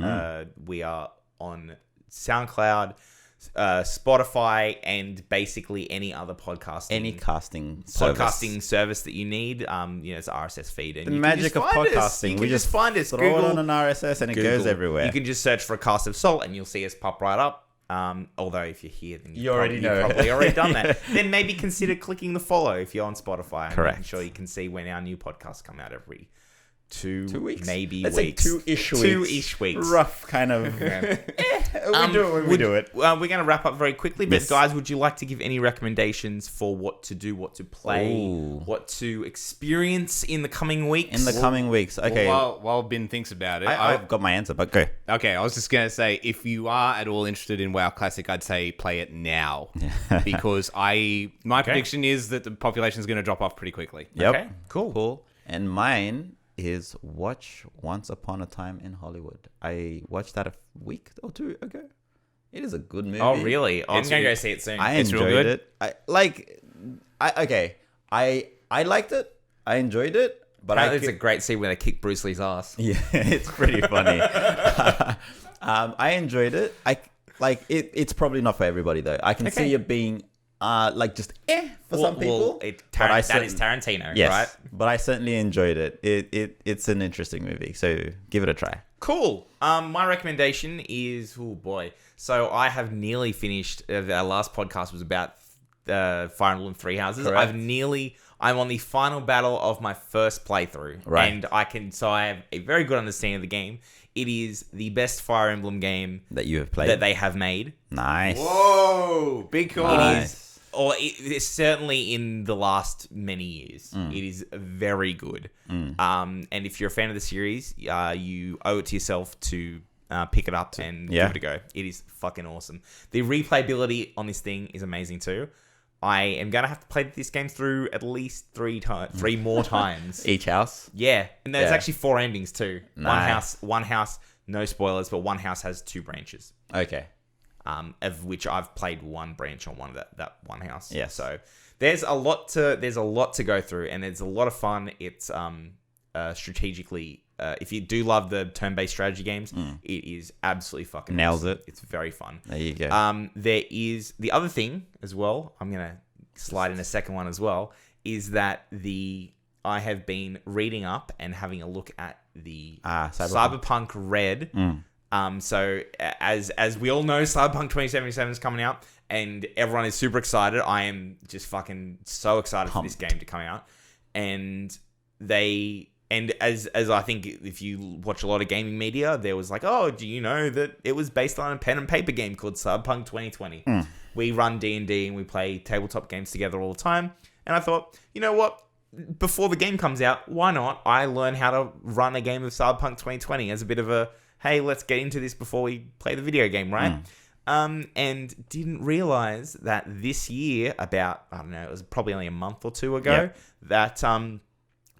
A: we are on SoundCloud, Spotify, and basically any other podcasting service that you need. It's RSS feed. And
B: the magic of podcasting.
A: We just find us.
B: Throw
A: Google,
B: it on an RSS and it goes everywhere.
A: You can just search for A Cast of Salt and you'll see us pop right up. Although if you're here, then you've probably already done that. Then maybe consider clicking the follow if you're on Spotify.
B: Correct.
A: I'm sure you can see when our new podcasts come out every 2
B: weeks,
A: maybe
B: Let's
A: weeks.
B: say 2-ish weeks. Rough kind of. We do it when we do it.
A: We're going to wrap up very quickly, but
B: Yes.
A: guys, would you like to give any recommendations for what to do, what to play,
B: Ooh.
A: what to experience in the coming weeks?
B: In the coming weeks. Okay.
C: While Ben thinks about it,
B: I've got my answer, but go.
C: Okay, I was just going to say, if you are at all interested in WoW Classic, I'd say play it now. Because my prediction is that the population is going to drop off pretty quickly.
B: Yep.
A: Okay, cool.
B: And mine is watch Once Upon a Time in Hollywood. I watched that a week or two ago. It is a good movie.
A: Oh, really? I'm
C: It's
A: going to
C: real-
A: go see it soon.
B: I
C: It's real
B: enjoyed
C: good.
B: it. I liked it. I enjoyed it. But
A: Apparently it's a great scene when they kick Bruce Lee's ass.
B: Yeah, it's pretty funny. I enjoyed it. It's probably not for everybody though. I can see it being for some people.
A: That is Tarantino,
B: Yes,
A: right?
B: but I certainly enjoyed it. It's an interesting movie, so give it a try.
A: Cool. My recommendation is, oh boy. So I have nearly finished. Our last podcast was about Fire Emblem Three Houses.
B: Correct.
A: I'm on the final battle of my first playthrough,
B: Right.
A: and I have a very good understanding of the game. It is the best Fire Emblem game
B: That you have played.
A: that they have made.
B: Nice.
C: Whoa, big call.
B: Nice.
A: It's certainly in the last many years. It is very good. And if you're a fan of the series, you owe it to yourself to pick it up and give it a go. It is fucking awesome. The replayability on this thing is amazing too. I am going to have to play this game through at least three more times.
B: Each house.
A: Yeah. And there's
B: Yeah.
A: actually 4 endings too.
B: Nice.
A: One house, no spoilers, but one house has 2 branches.
B: Okay.
A: Of which I've played one branch on one of that one house.
B: Yes.
A: So there's a lot to go through, and it's a lot of fun. It's strategically, if you do love the turn-based strategy games, it is absolutely fucking
B: Nails
A: awesome.
B: it.
A: It's very fun.
B: There you go.
A: There is the other thing as well. I'm gonna slide in a second one as well, is that I have been reading up and having a look at the Cyberpunk Red. So as we all know, Cyberpunk 2077 is coming out, and everyone is super excited. I am just fucking so excited for this game to come out. And as I think if you watch a lot of gaming media, there was like, oh, do you know that it was based on a pen and paper game called Cyberpunk 2020? We run D&D and we play tabletop games together all the time. And I thought, you know what? Before the game comes out, why not I learn how to run a game of Cyberpunk 2020 as a bit of a, hey, let's get into this before we play the video game, right? And didn't realize that this year, about, I don't know, it was probably only a month or two ago, that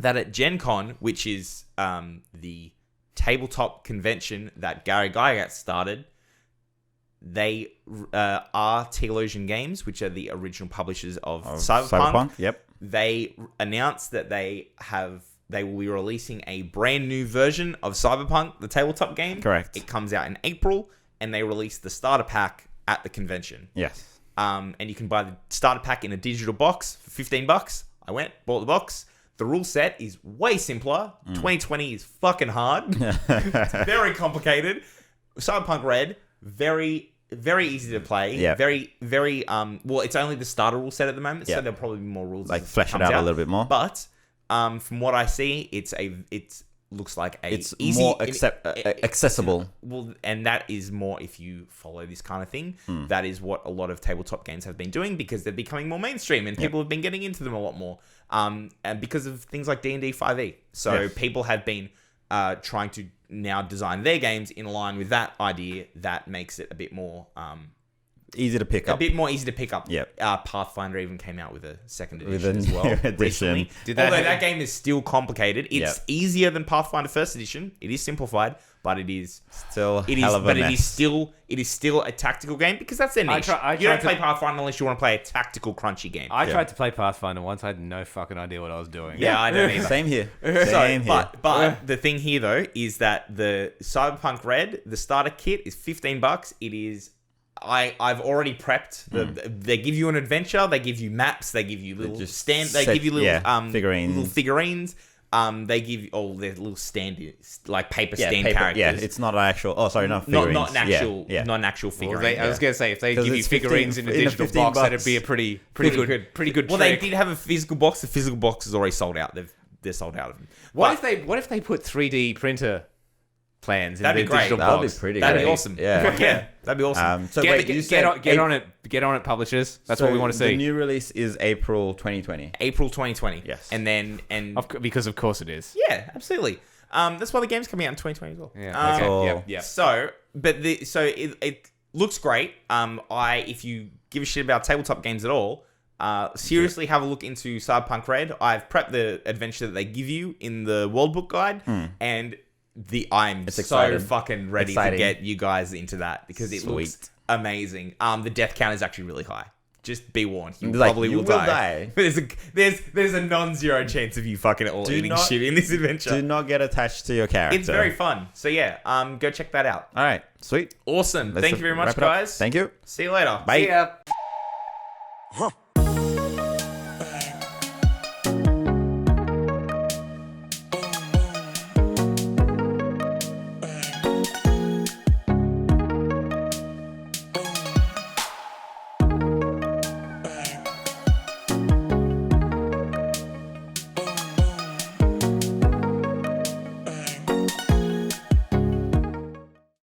A: at Gen Con, which is the tabletop convention that Gary Gygax started, they are Tealogian Games, which are the original publishers of Cyberpunk.
B: Yep.
A: They announced that they will be releasing a brand new version of Cyberpunk, the tabletop game.
B: Correct.
A: It comes out in April, and they released the starter pack at the convention.
B: Yes.
A: And you can buy the starter pack in a digital box for $15. I went, bought the box. The rule set is way simpler. 2020 is fucking hard. It's very complicated. Cyberpunk Red, very, very easy to play.
B: Yeah.
A: Very, very, well, it's only the starter rule set at the moment, so there'll probably be more rules.
B: Like
A: as it
B: flesh it
A: comes
B: out a little bit more.
A: But from what I see, it looks like
B: it's
A: easy,
B: more accessible.
A: Well, and that is more if you follow this kind of thing. That is what a lot of tabletop games have been doing because they're becoming more mainstream and people have been getting into them a lot more. And because of things like D&D 5e. So people have been trying to now design their games in line with that idea that makes it a bit more
B: easy to pick up.
A: A bit more easy to pick up.
B: Yep.
A: Pathfinder even came out with a second edition
B: With a
A: as well
B: new edition.
A: recently. Although that game is still complicated. It's easier than Pathfinder first edition. It is simplified, but it is
B: still hell of a
A: but
B: mess.
A: it is still a tactical game because that's their niche. You don't play Pathfinder unless you want to play a tactical crunchy game.
C: I tried to play Pathfinder once. I had no fucking idea what I was doing.
A: Yeah, I don't either.
B: Same here. Same here.
A: But the thing here though is that the Cyberpunk Red, the starter kit is $15. It is. I've already prepped. They give you an adventure. They give you maps. They give you little They give you little
B: figurines.
A: Little figurines. They give you all their little like paper stand characters.
B: Yeah, it's not an actual. Oh, sorry, not figurines.
A: Not an actual figurine.
C: Well, I was gonna say if they give you figurines in a digital box, that'd be a pretty good.
A: Well, they did have a physical box. The physical box is already sold out. They're sold out of them.
C: What if they put 3D printer plans in the digital box?
B: That'd be pretty.
A: That'd be awesome. Yeah, that'd be awesome.
B: So
C: get on it, publishers. That's what we want to see.
B: The new release is April 2020.
A: April 2020.
B: Yes.
A: Because
C: of course it is.
A: Yeah, absolutely. That's why the game's coming out in 2020 as well.
C: Yeah. Okay. Yeah.
A: So it looks great. If you give a shit about tabletop games at all, seriously have a look into Cyberpunk Red. I've prepped the adventure that they give you in the World Book Guide, and I'm so fucking ready to get you guys into that because it looks amazing. The death count is actually really high. Just be warned, you probably will die. There's a non-zero chance of you fucking all eating shit in this adventure.
B: Do not get attached to your character.
A: It's very fun. So yeah, go check that out.
B: All right, sweet,
A: awesome. Thank you very much, guys.
B: Thank you.
A: See you later.
B: Bye.
C: See ya.
D: Huh.